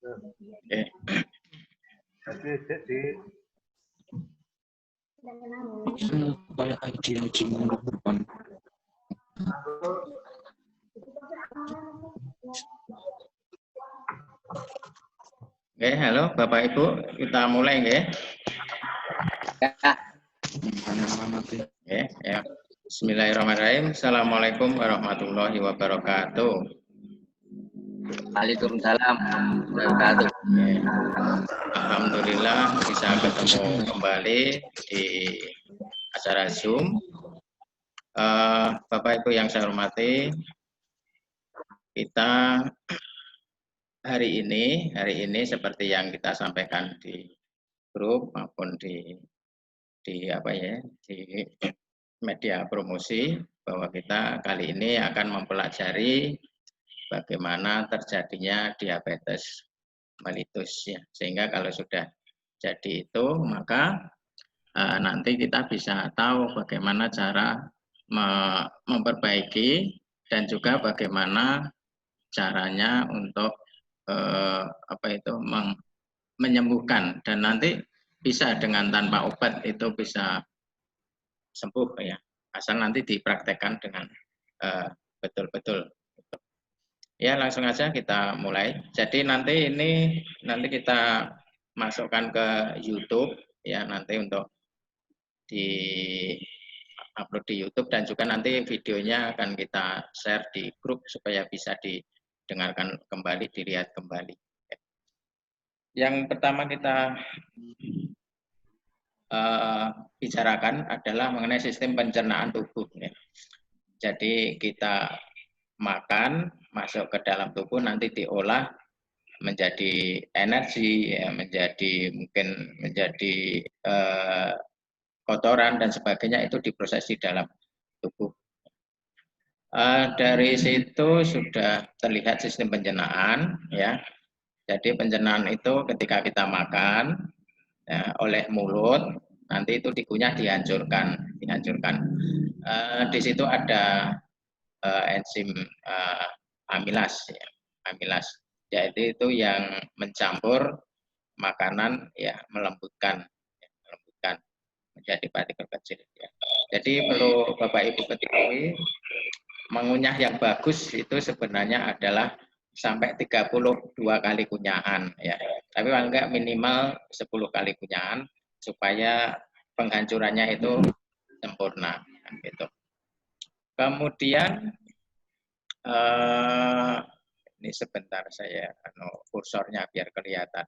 Oke. Kayak haji minggu depan. Oke, halo Bapak Ibu, kita mulai nggih. Oke, ya. Bismillahirrahmanirrahim. Assalamualaikum warahmatullahi wabarakatuh. Waalaikumsalam warahmatullahi wabarakatuh. Alhamdulillah bisa ketemu kembali di acara Zoom. Bapak Ibu yang saya hormati, kita hari ini seperti yang kita sampaikan di grup maupun di media promosi, bahwa kita kali ini akan mempelajari bagaimana terjadinya diabetes mellitus ya. Sehingga kalau sudah jadi itu, maka nanti kita bisa tahu bagaimana cara memperbaiki dan juga bagaimana caranya untuk menyembuhkan, dan nanti bisa dengan tanpa obat itu bisa sembuh ya, asal nanti dipraktekkan dengan betul-betul. Ya, langsung aja kita mulai. Jadi nanti kita masukkan ke YouTube ya, nanti untuk di upload di YouTube, dan juga nanti videonya akan kita share di grup supaya bisa didengarkan kembali, dilihat kembali. Yang pertama kita bicarakan adalah mengenai sistem pencernaan tubuh. Ya. Jadi kita makan masuk ke dalam tubuh, nanti diolah menjadi energi, ya, menjadi kotoran dan sebagainya, itu diproses di dalam tubuh. Dari situ sudah terlihat sistem pencernaan, ya. Jadi pencernaan itu ketika kita makan ya, oleh mulut, nanti itu dikunyah dihancurkan. Di situ ada enzim amilas, ya. Amilas. Jadi itu yang mencampur makanan, ya, melembutkan menjadi partikel kecil. Ya. Jadi perlu Bapak Ibu ketahui, mengunyah yang bagus itu sebenarnya adalah sampai 32 kali kunyahan ya. Tapi enggak, minimal 10 kali kunyahan supaya penghancurannya itu sempurna gitu. Kemudian ini sebentar saya kursornya biar kelihatan.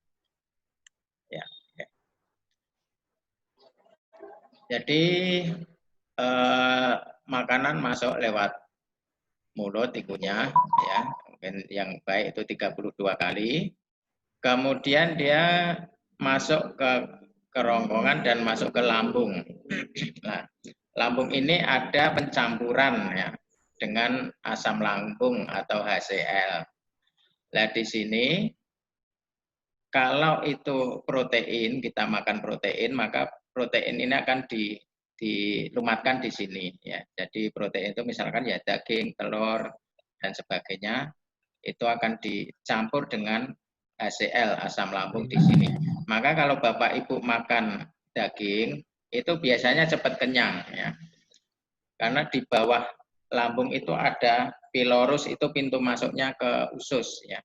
Ya. Jadi makanan masuk lewat mulut, dikunyah ya, mungkin yang baik itu 32 kali. Kemudian dia masuk ke kerongkongan dan masuk ke lambung. Nah, lambung ini ada pencampuran ya dengan asam lambung atau HCl. Nah, di sini kalau itu protein, kita makan protein, maka protein ini akan dilumatkan di sini ya. Jadi protein itu misalkan ya daging, telur dan sebagainya, itu akan dicampur dengan HCl, asam lambung di sini. Maka kalau Bapak Ibu makan daging, itu biasanya cepat kenyang ya. Karena di bawah lambung itu ada pylorus, itu pintu masuknya ke usus ya.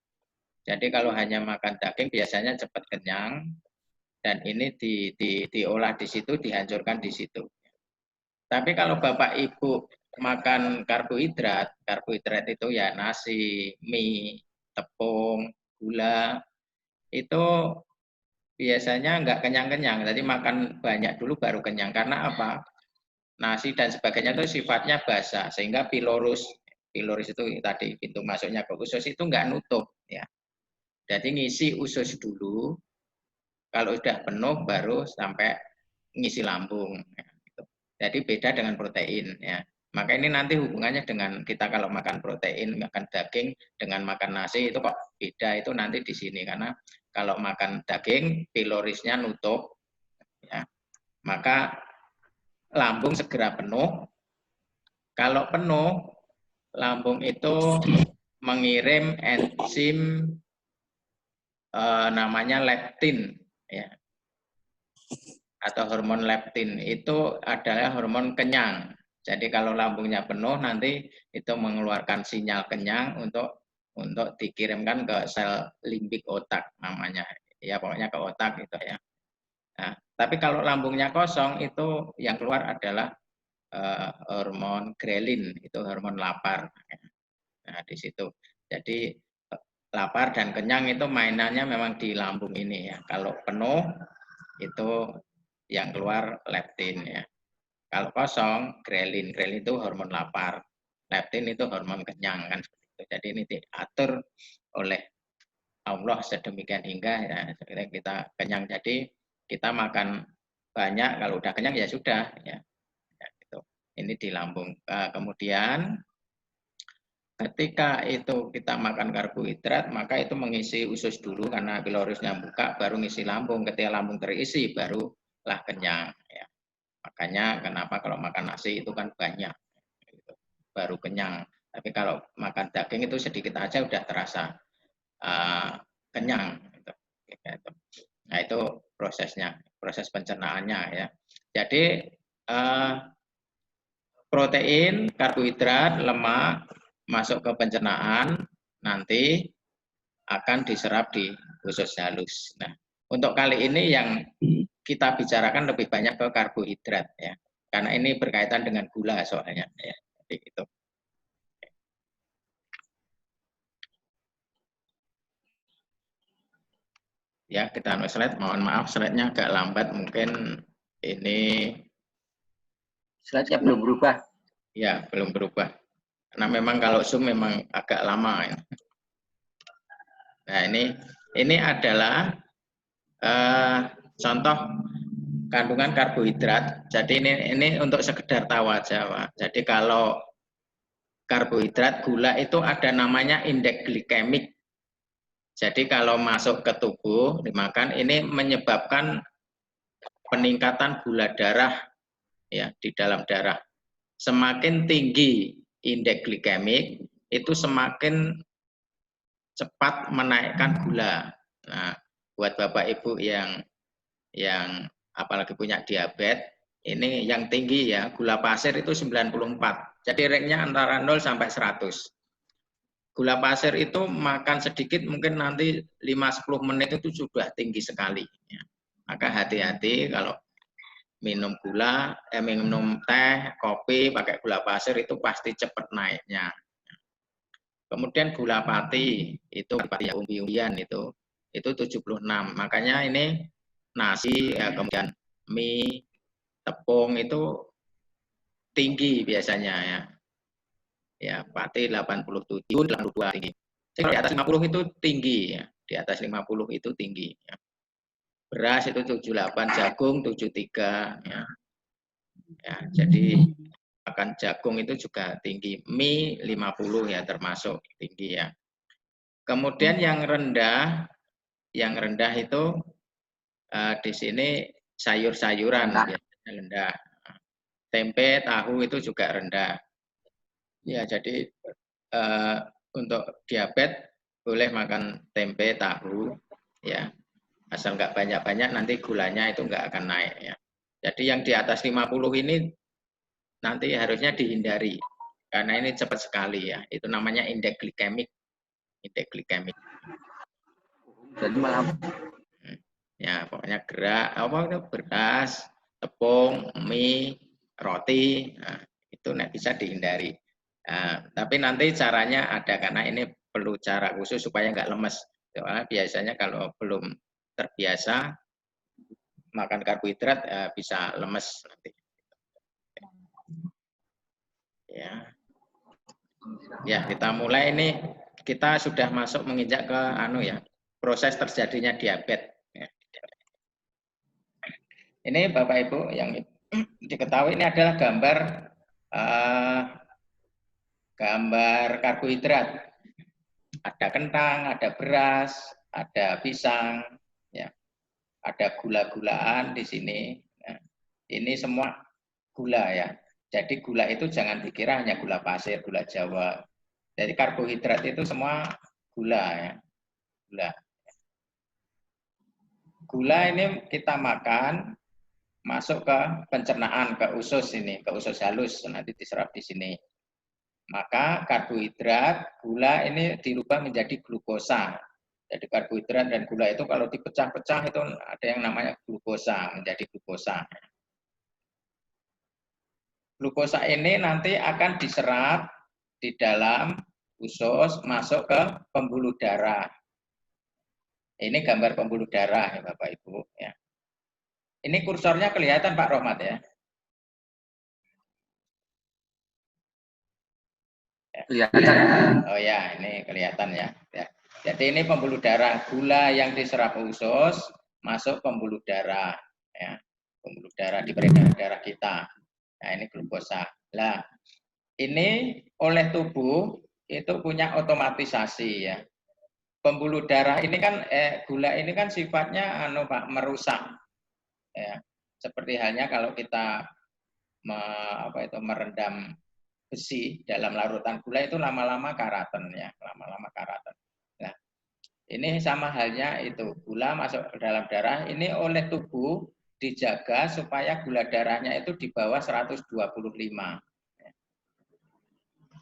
Jadi kalau hanya makan daging biasanya cepat kenyang, dan ini diolah di situ, dihancurkan di situ. Tapi kalau Bapak Ibu makan karbohidrat itu ya nasi, mie, tepung, gula, itu biasanya enggak kenyang-kenyang. Jadi makan banyak dulu baru kenyang. Karena apa? Nasi dan sebagainya itu sifatnya basah, sehingga pylorus itu tadi pintu masuknya ke usus itu enggak nutup ya. Jadi ngisi usus dulu, kalau sudah penuh baru sampai ngisi lambung. Ya, gitu. Jadi beda dengan protein. Ya. Maka ini nanti hubungannya dengan kita kalau makan protein, makan daging, dengan makan nasi itu kok beda, itu nanti di sini. Karena kalau makan daging, pilorisnya nutup, ya. Maka lambung segera penuh. Kalau penuh, lambung itu mengirim enzim namanya leptin, ya, atau hormon leptin. Itu adalah hormon kenyang. Jadi kalau lambungnya penuh nanti itu mengeluarkan sinyal kenyang untuk dikirimkan ke sel limbik otak namanya. Ya pokoknya ke otak gitu ya. Nah, tapi kalau lambungnya kosong itu yang keluar adalah hormon grelin, itu hormon lapar. Nah, di situ. Jadi lapar dan kenyang itu mainannya memang di lambung ini ya. Kalau penuh itu yang keluar leptin ya. Kalau kosong, grelin. Grelin itu hormon lapar. Leptin itu hormon kenyang kan seperti itu. Jadi ini diatur oleh Allah sedemikian hingga ya kita kenyang. Jadi kita makan banyak, kalau udah kenyang ya sudah ya. Ya gitu. Ini di lambung. Kemudian ketika itu kita makan karbohidrat, maka itu mengisi usus dulu karena pilorusnya buka, baru ngisi lambung. Ketika lambung terisi, barulah kenyang. Ya. Makanya kenapa kalau makan nasi itu kan banyak, gitu. Baru kenyang. Tapi kalau makan daging itu sedikit aja udah terasa kenyang. Gitu. Nah itu prosesnya, proses pencernaannya ya. Jadi protein, karbohidrat, lemak masuk ke pencernaan, nanti akan diserap di usus halus. Nah, untuk kali ini yang kita bicarakan lebih banyak ke karbohidrat ya, karena ini berkaitan dengan gula soalnya ya. Jadi itu. Ya kita slide, mohon maaf slide-nya agak lambat, mungkin ini Slide-nya belum berubah. ya belum berubah. Karena memang kalau Zoom memang agak lama ya. Nah ini adalah contoh kandungan karbohidrat. Jadi ini untuk sekedar tahu aja, Pak. Jadi kalau karbohidrat, gula itu ada namanya indeks glikemik. Jadi kalau masuk ke tubuh dimakan ini menyebabkan peningkatan gula darah ya di dalam darah. Semakin tinggi indeks glikemik itu semakin cepat menaikkan gula. Nah, buat Bapak Ibu yang apalagi punya diabetes, ini yang tinggi ya, gula pasir itu 94. Jadi ranknya antara 0 sampai 100. Gula pasir itu makan sedikit mungkin nanti 5-10 menit itu sudah tinggi sekali. Ya. Maka hati-hati kalau minum gula, minum teh, kopi pakai gula pasir itu pasti cepat naiknya. Kemudian gula pati itu pati umbi-umbian itu 76. Makanya ini nasi ya, kemudian mie, tepung itu tinggi biasanya ya. Ya, pati 87, 82 tinggi. Jadi di atas 50 itu tinggi ya. Di atas 50 itu tinggi ya. Beras itu 78, jagung 73 ya. Ya, jadi makan jagung itu juga tinggi. Mie 50 ya termasuk tinggi ya. Kemudian yang rendah itu di sini sayur-sayuran biasanya rendah. Tempe, tahu itu juga rendah. Ya, jadi untuk diabetes boleh makan tempe, tahu, ya. Asal nggak banyak-banyak nanti gulanya itu nggak akan naik ya. Jadi yang di atas 50 ini nanti harusnya dihindari karena ini cepat sekali ya. Itu namanya indeks glikemik. Indeks glikemik. Jadi malah ya pokoknya gerak apa itu beras, tepung, mie, roti, nah, itu bisa dihindari. Nah, tapi nanti caranya ada karena ini perlu cara khusus supaya nggak lemes. Soalnya biasanya kalau belum terbiasa makan karbohidrat bisa lemes nanti. Ya, kita mulai ini kita sudah masuk menginjak ke proses terjadinya diabetes. Ini Bapak Ibu yang diketahui ini adalah gambar karbohidrat. Ada kentang, ada beras, ada pisang, ya. Ada gula-gulaan di sini. Nah, ini semua gula ya. Jadi gula itu jangan dikira hanya gula pasir, gula Jawa. Jadi karbohidrat itu semua gula ya. Gula. gula ini kita makan masuk ke pencernaan, ke usus ini, ke usus halus, nanti diserap di sini. Maka karbohidrat, gula ini dirubah menjadi glukosa. Jadi karbohidrat dan gula itu kalau dipecah-pecah itu ada yang namanya glukosa, menjadi glukosa. Glukosa ini nanti akan diserap di dalam usus, masuk ke pembuluh darah. Ini gambar pembuluh darah ya Bapak Ibu. Ya. Ini kursornya kelihatan Pak Rohmat ya. Kelihatan. Oh ya, ini kelihatan ya. Jadi ini pembuluh darah, gula yang diserap usus masuk pembuluh darah, ya. Pembuluh darah di peredaran darah kita. Nah ini glukosa. Nah ini oleh tubuh itu punya otomatisasi ya. Pembuluh darah ini kan gula ini kan sifatnya Pak merusak, ya. Seperti halnya kalau kita merendam besi dalam larutan gula itu lama-lama karaten ya, lama-lama karaten. Nah, ini sama halnya itu gula masuk ke dalam darah ini oleh tubuh dijaga supaya gula darahnya itu di bawah 125.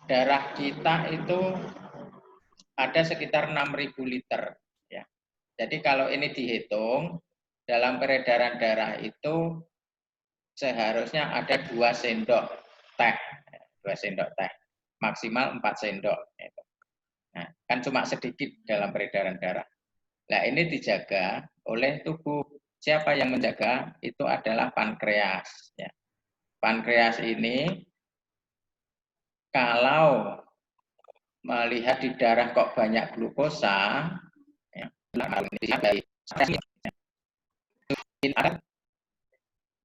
Darah kita itu ada sekitar 6.000 liter ya. Jadi kalau ini dihitung dalam peredaran darah itu seharusnya ada 2 sendok teh. 2 sendok teh, maksimal 4 sendok. Nah, kan cuma sedikit dalam peredaran darah. Nah, ini dijaga oleh tubuh. Siapa yang menjaga? Itu adalah pankreas. Ya. Pankreas ini kalau melihat di darah kok banyak glukosa, ya, ini ada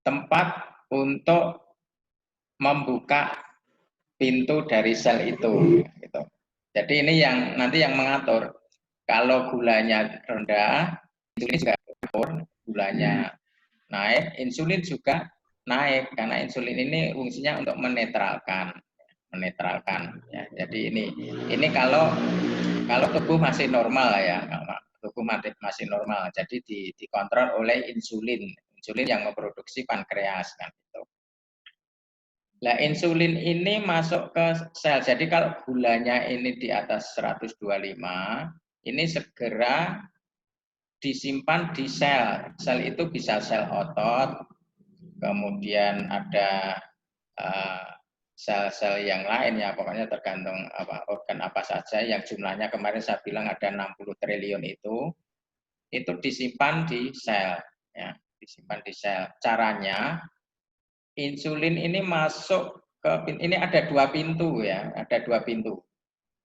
tempat untuk membuka pintu dari sel itu. Gitu. Jadi ini yang nanti yang mengatur. Kalau gulanya rendah, insulin juga turun, gulanya naik, insulin juga naik karena insulin ini fungsinya untuk menetralkan ya. Jadi ini kalau tubuh masih normal ya, tubuh masih normal. Jadi dikontrol oleh insulin yang memproduksi pankreas kan gitu. Nah, insulin ini masuk ke sel. Jadi kalau gulanya ini di atas 125, ini segera disimpan di sel. Sel itu bisa sel otot, kemudian ada sel-sel yang lain ya, pokoknya tergantung organ apa saja yang jumlahnya kemarin saya bilang ada 60 triliun itu disimpan di sel. Ya, disimpan di sel. Caranya insulin ini masuk ini ada 2 pintu ya, ada 2 pintu.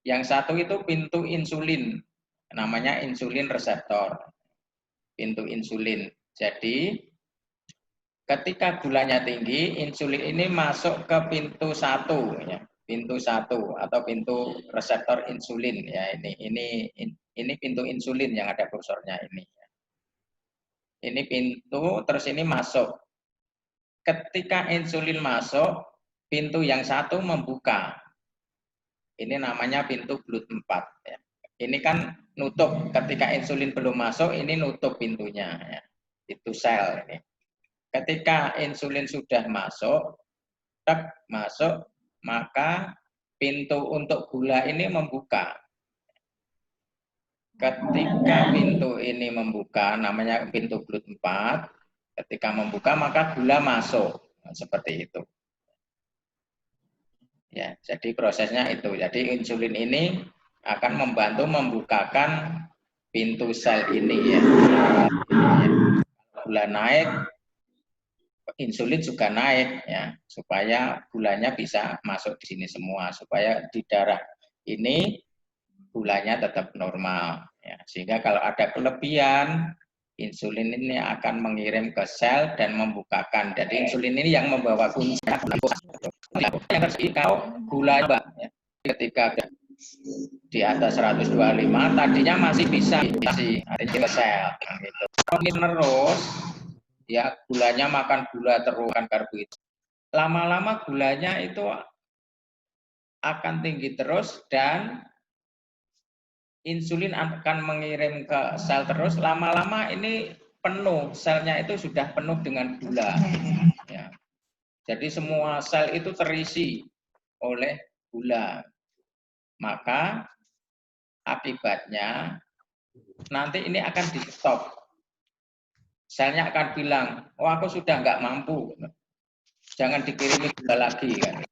Yang satu itu pintu insulin, namanya insulin reseptor. Pintu insulin. Jadi ketika gulanya tinggi, insulin ini masuk ke pintu 1 ya. Pintu 1 atau pintu reseptor insulin ya, ini pintu insulin yang ada kursornya ini. Ini pintu terus ini masuk. Ketika insulin masuk, pintu yang satu membuka. Ini namanya pintu Blut 4. Ya. Ini kan nutup. Ketika insulin belum masuk, ini nutup pintunya. Ya. Itu sel. Ini. Ketika insulin sudah masuk, maka pintu untuk gula ini membuka. Ketika pintu ini membuka, namanya pintu Blut 4, ketika membuka maka gula masuk, seperti itu. Ya, jadi prosesnya itu. Jadi insulin ini akan membantu membukakan pintu sel ini ya. Gula naik, insulin juga naik ya, supaya gulanya bisa masuk di sini semua, supaya di darah ini gulanya tetap normal ya. Sehingga kalau ada kelebihan, insulin ini akan mengirim ke sel dan membukakan. Jadi insulin ini yang membawa kunci. Yang terjadi kalau gula ya, ketika di atas 125 tadinya masih bisa ada ke sel gitu. Terus ya gulanya makan gula terus kan karbohidrat. Lama-lama gulanya itu akan tinggi terus dan insulin akan mengirim ke sel terus, lama-lama ini penuh, selnya itu sudah penuh dengan gula. Ya. Jadi semua sel itu terisi oleh gula. Maka akibatnya nanti ini akan di stop. Selnya akan bilang, oh aku sudah nggak mampu, jangan dikirimi gula lagi kan.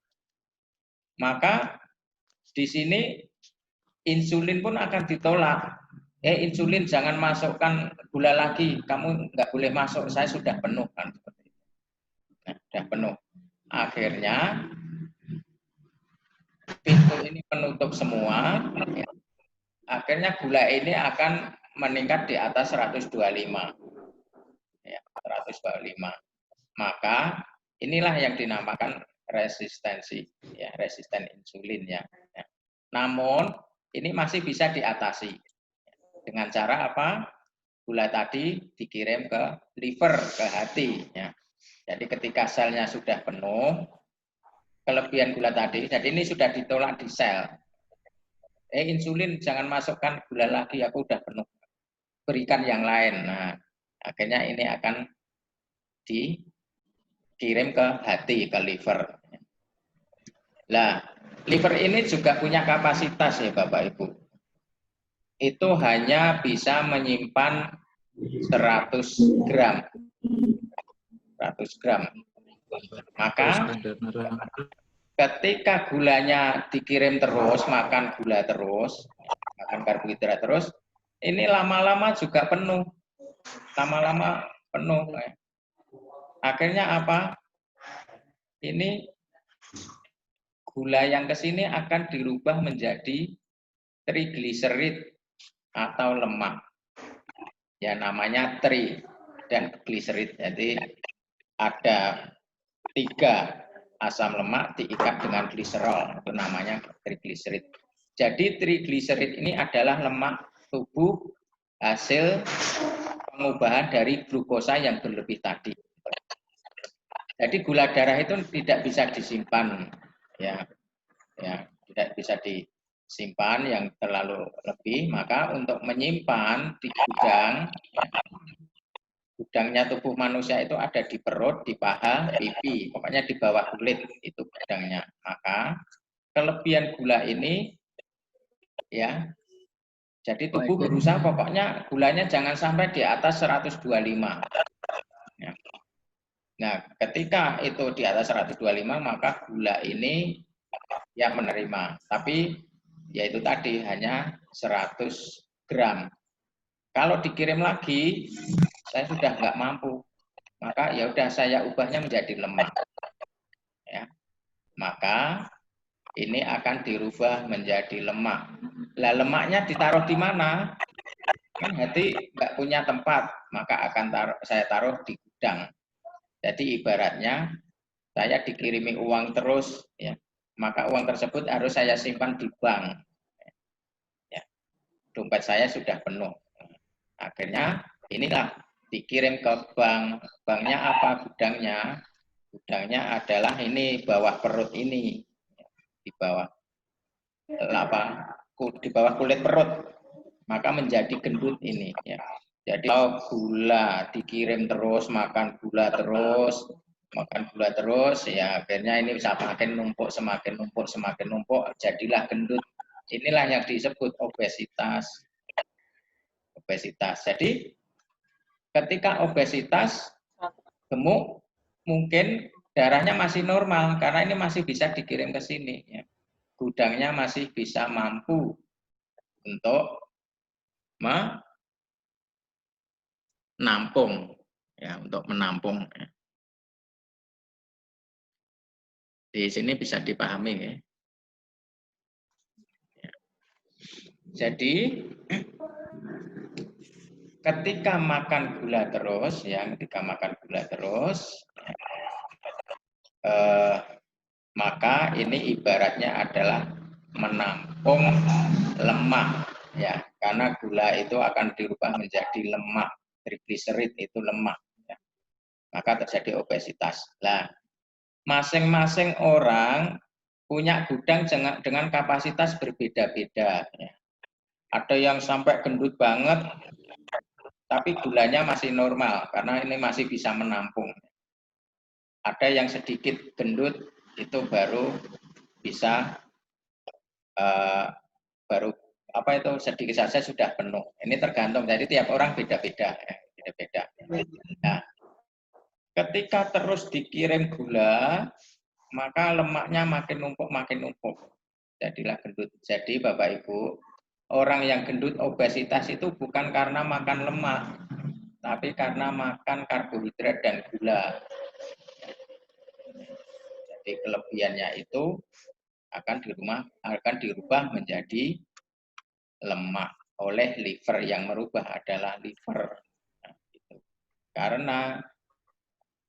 Maka di sini insulin pun akan ditolak. Insulin jangan masukkan gula lagi, kamu nggak boleh masuk, saya sudah penuh kan. Nah, sudah penuh. Akhirnya pintu ini penutup semua. Akhirnya gula ini akan meningkat di atas 125. Ya, 125. Maka inilah yang dinamakan resistensi, ya, resisten insulin ya. Namun ini masih bisa diatasi dengan cara apa? Gula tadi dikirim ke liver, ke hati. Ya. Jadi ketika selnya sudah penuh, kelebihan gula tadi, jadi ini sudah ditolak di sel. Insulin jangan masukkan gula lagi, aku udah penuh. Berikan yang lain. Nah, akhirnya ini akan dikirim ke hati, ke liver. Nah, liver ini juga punya kapasitas ya Bapak Ibu. Itu hanya bisa menyimpan 100 gram. 100 gram. Maka ketika gulanya dikirim terus, makan gula terus, makan karbohidrat terus, ini lama-lama juga penuh. Lama-lama penuh. Akhirnya apa? Ini gula yang ke sini akan dirubah menjadi trigliserid atau lemak. Ya namanya tri dan gliserid. Jadi ada 3 asam lemak diikat dengan gliserol, itu namanya trigliserid. Jadi trigliserid ini adalah lemak tubuh hasil pengubahan dari glukosa yang berlebih tadi. Jadi gula darah itu tidak bisa disimpan, ya tidak bisa disimpan yang terlalu lebih. Maka untuk menyimpan di gudang, gudangnya tubuh manusia itu ada di perut, di paha, pipi, pokoknya di bawah kulit itu gudangnya. Maka kelebihan gula ini, ya, jadi tubuh berusaha pokoknya gulanya jangan sampai di atas 125. Ya. Nah, ketika itu di atas 125, maka gula ini yang menerima. Tapi ya itu tadi hanya 100 gram. Kalau dikirim lagi, saya sudah nggak mampu. Maka ya udah saya ubahnya menjadi lemak. Ya. Maka ini akan dirubah menjadi lemak. Lah lemaknya ditaruh di mana? Kan hati nggak punya tempat, maka akan saya taruh di gudang. Jadi ibaratnya saya dikirimi uang terus, ya, maka uang tersebut harus saya simpan di bank. Ya, dompet saya sudah penuh. Akhirnya inilah dikirim ke bank. Banknya apa? Gudangnya. Gudangnya adalah ini bawah perut ini, di bawah di bawah kulit perut. Maka menjadi gendut ini. Ya. Jadi kalau gula dikirim terus, makan gula terus, ya akhirnya ini semakin numpuk, jadilah gendut. Inilah yang disebut obesitas. Jadi ketika obesitas, gemuk, mungkin darahnya masih normal karena ini masih bisa dikirim ke sini. Ya. Gudangnya masih bisa mampu untuk menampung, ya, untuk menampung. Ya. Di sini bisa dipahami, ya. Ya. Jadi ketika makan gula terus, maka ini ibaratnya adalah menampung lemak, ya, karena gula itu akan dirubah menjadi lemak, trigliserid itu lemak, ya. Maka terjadi obesitas. Nah, masing-masing orang punya gudang dengan kapasitas berbeda-beda. Ya. Ada yang sampai gendut banget, tapi gulanya masih normal karena ini masih bisa menampung. Ada yang sedikit gendut itu baru bisa baru apa itu sedikit saja sudah penuh. Ini tergantung, jadi tiap orang beda-beda, ya, beda-beda. Nah, ketika terus dikirim gula, maka lemaknya makin numpuk, jadilah gendut. Jadi Bapak Ibu, orang yang gendut obesitas itu bukan karena makan lemak, tapi karena makan karbohidrat dan gula. Jadi kelebihannya itu akan dirubah menjadi lemak oleh liver, yang merubah adalah liver. Nah, gitu. Karena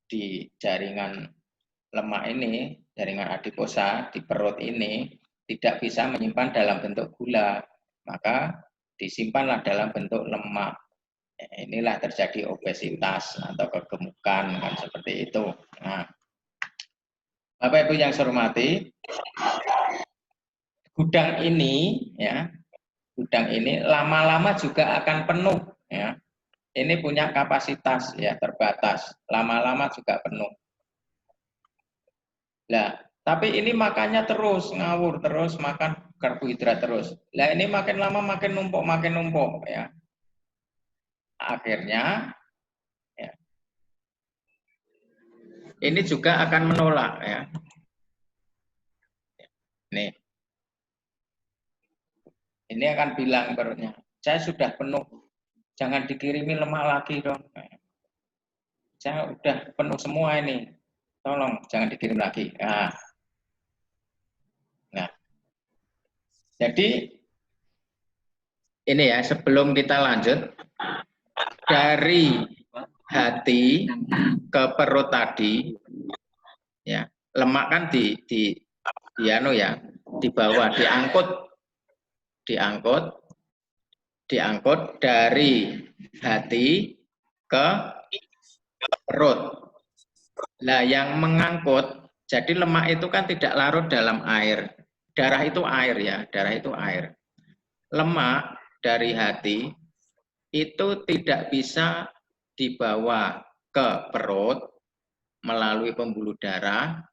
di jaringan lemak ini, jaringan adiposa di perut ini tidak bisa menyimpan dalam bentuk gula, maka disimpanlah dalam bentuk lemak. Inilah terjadi obesitas atau kegemukan, kan seperti itu. Nah, Bapak Ibu yang saya hormati, gudang ini ya, gudang ini lama-lama juga akan penuh ya. Ini punya kapasitas ya terbatas, lama-lama juga penuh. Nah, tapi ini makannya terus ngawur, terus makan karbohidrat terus. Nah, ini makin lama makin numpuk ya. Akhirnya ya, ini juga akan menolak ya. Nih. Ini akan bilang perutnya, saya sudah penuh, jangan dikirimi lemak lagi dong. Saya udah penuh semua ini, tolong jangan dikirim lagi. Nah, jadi ini ya, sebelum kita lanjut, dari hati ke perut tadi, ya lemak kan dibawa, diangkut dari hati ke perut. Nah, yang mengangkut, jadi lemak itu kan tidak larut dalam air. Darah itu air ya, darah itu air. Lemak dari hati itu tidak bisa dibawa ke perut melalui pembuluh darah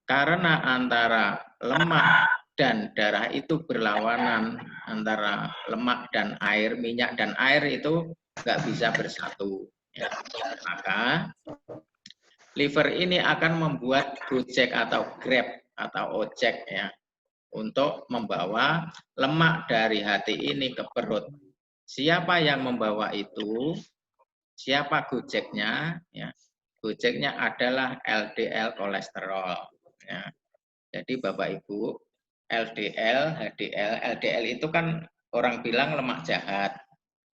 karena antara lemak dan darah itu berlawanan, antara lemak dan air, minyak dan air itu nggak bisa bersatu. Ya. Maka liver ini akan membuat gojek atau grab atau ojek ya untuk membawa lemak dari hati ini ke perut. Siapa yang membawa itu? Siapa gojeknya? Ya, gojeknya adalah LDL kolesterol. Ya. Jadi Bapak Ibu, LDL, HDL, LDL itu kan orang bilang lemak jahat.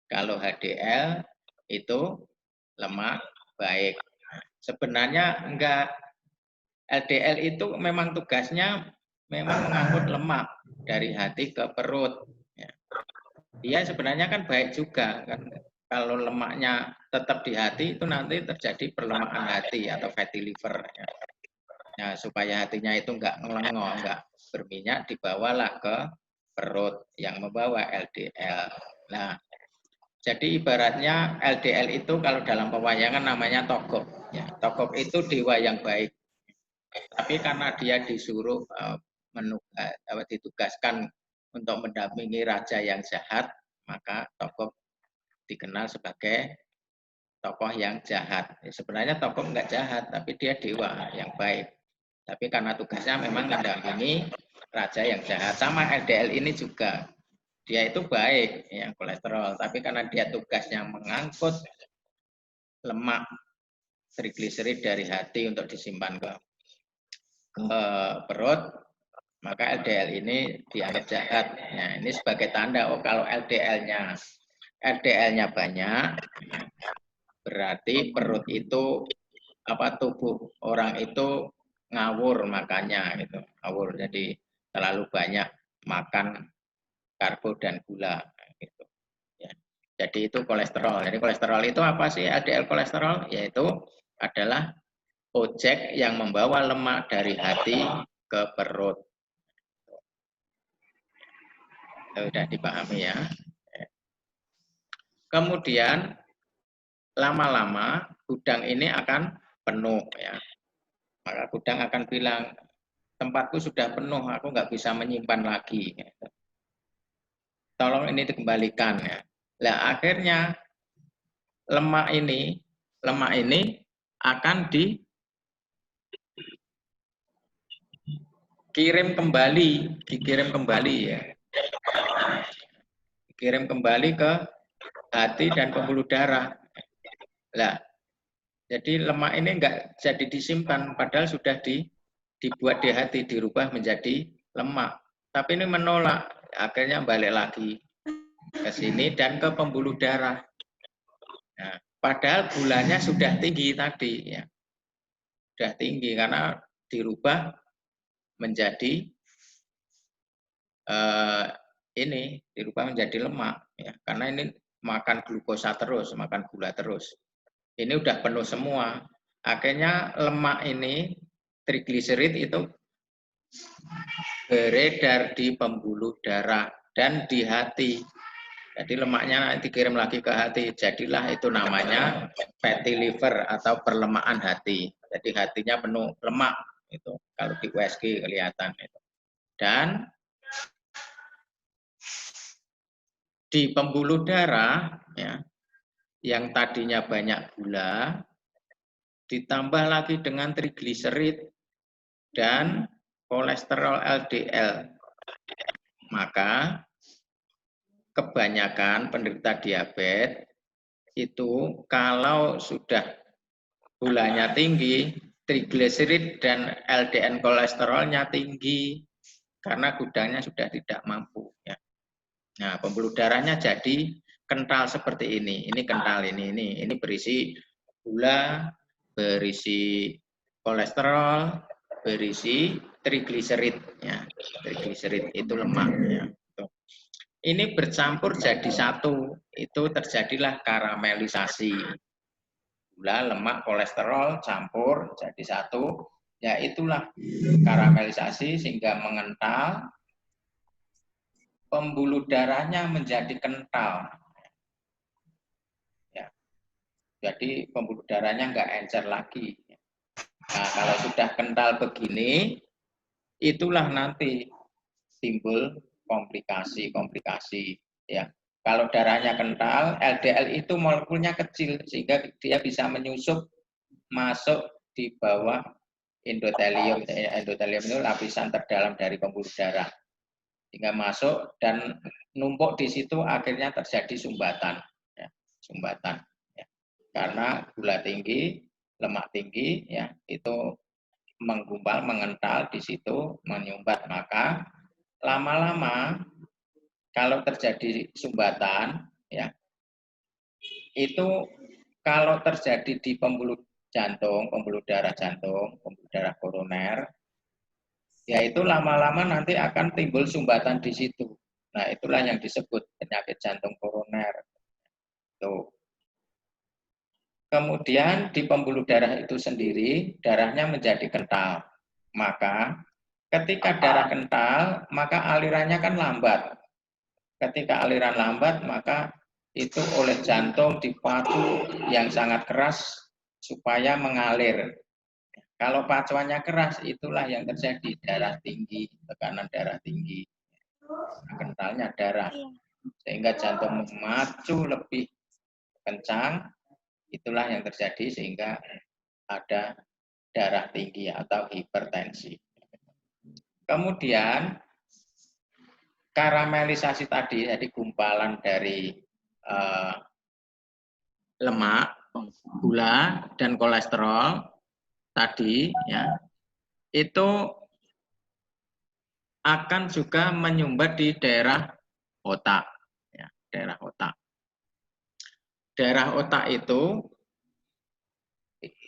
Kalau HDL itu lemak baik. Nah, sebenarnya enggak. LDL itu memang tugasnya memang mengangkut lemak dari hati ke perut. Ya. Dia sebenarnya kan baik juga kan. Kalau lemaknya tetap di hati itu nanti terjadi perlemakan hati atau fatty liver. Ya. Nah, supaya hatinya itu enggak ngelengong, enggak berminyak, dibawalah ke perut yang membawa LDL. Nah, jadi ibaratnya LDL itu kalau dalam pewayangan namanya Togok. Ya, Togok itu dewa yang baik. Tapi karena dia disuruh ditugaskan untuk mendampingi raja yang jahat, maka Togok dikenal sebagai tokoh yang jahat. Sebenarnya Togok enggak jahat, tapi dia dewa yang baik. Tapi karena tugasnya memang mendampingi raja yang jahat. Sama LDL ini juga. Dia itu baik, yang kolesterol. Tapi karena dia tugasnya mengangkut lemak trigliserid dari hati untuk disimpan ke perut, maka LDL ini dianggap jahat. Nah, ini sebagai tanda, oh kalau LDL-nya banyak, berarti perut itu tubuh orang itu ngawur makannya gitu, ngawur. Jadi terlalu banyak makan karbo dan gula gitu. Ya. Jadi itu kolesterol. Jadi kolesterol itu apa sih? LDL kolesterol yaitu adalah ojek yang membawa lemak dari hati ke perut. Sudah dipahami ya. Kemudian lama-lama gudang ini akan penuh ya. Maka gudang akan bilang, tempatku sudah penuh, aku nggak bisa menyimpan lagi. Tolong ini dikembalikan ya. Nah, akhirnya lemak ini akan dikirim kembali ya. Dikirim kembali ke hati dan pembuluh darah. Nah, jadi lemak ini enggak jadi disimpan, padahal sudah dibuat di hati, dirubah menjadi lemak. Tapi ini menolak, akhirnya balik lagi ke sini dan ke pembuluh darah. Nah, padahal gulanya sudah tinggi tadi, ya, sudah tinggi karena dirubah menjadi dirubah menjadi lemak, ya, karena ini makan glukosa terus, makan gula terus. Ini udah penuh semua. Akhirnya lemak ini, trigliserid itu beredar di pembuluh darah dan di hati. Jadi lemaknya nanti dikirim lagi ke hati. Jadilah itu namanya fatty liver atau perlemakan hati. Jadi hatinya penuh lemak itu. Kalau di USG kelihatan itu. Dan di pembuluh darah ya, yang tadinya banyak gula ditambah lagi dengan trigliserid dan kolesterol LDL. Maka kebanyakan penderita diabetes itu kalau sudah gulanya tinggi, trigliserid dan LDL kolesterolnya tinggi karena gudangnya sudah tidak mampu. Ya. Nah, pembuluh darahnya jadi kental seperti ini. Ini kental ini berisi gula, berisi kolesterol, berisi trigliserid. Ya. Trigliserid itu lemak. Ya. Ini bercampur jadi satu, itu terjadilah karamelisasi. Gula, lemak, kolesterol campur jadi satu, ya itulah karamelisasi sehingga mengental, pembuluh darahnya menjadi kental. Ya. Jadi pembuluh darahnya nggak encer lagi. Nah, kalau sudah kental begini, itulah nanti timbul komplikasi. Ya. Kalau darahnya kental, LDL itu molekulnya kecil sehingga dia bisa menyusup masuk di bawah endotelium. Endotelium itu lapisan terdalam dari pembuluh darah. Sehingga masuk dan numpuk di situ akhirnya terjadi sumbatan. Ya, sumbatan. Ya. Karena gula tinggi, lemak tinggi, ya itu menggumpal, mengental di situ, menyumbat. Maka lama-lama kalau terjadi sumbatan, ya itu kalau terjadi di pembuluh jantung, pembuluh darah jantung, pembuluh darah koroner, yaitu lama-lama nanti akan timbul sumbatan di situ. Nah, itulah yang disebut penyakit jantung koroner. Tuh. Kemudian di pembuluh darah itu sendiri, darahnya menjadi kental. Maka ketika darah kental, maka alirannya kan lambat. Ketika aliran lambat, maka itu oleh jantung dipacu yang sangat keras supaya mengalir. Kalau pacuannya keras, itulah yang terjadi darah tinggi, tekanan darah tinggi, kentalnya darah, sehingga jantung memacu lebih kencang, itulah yang terjadi sehingga ada darah tinggi atau hipertensi. Kemudian karamelisasi tadi, jadi gumpalan dari lemak, gula, dan kolesterol tadi, ya, itu akan juga menyumbat di daerah otak. Ya, daerah otak. Daerah otak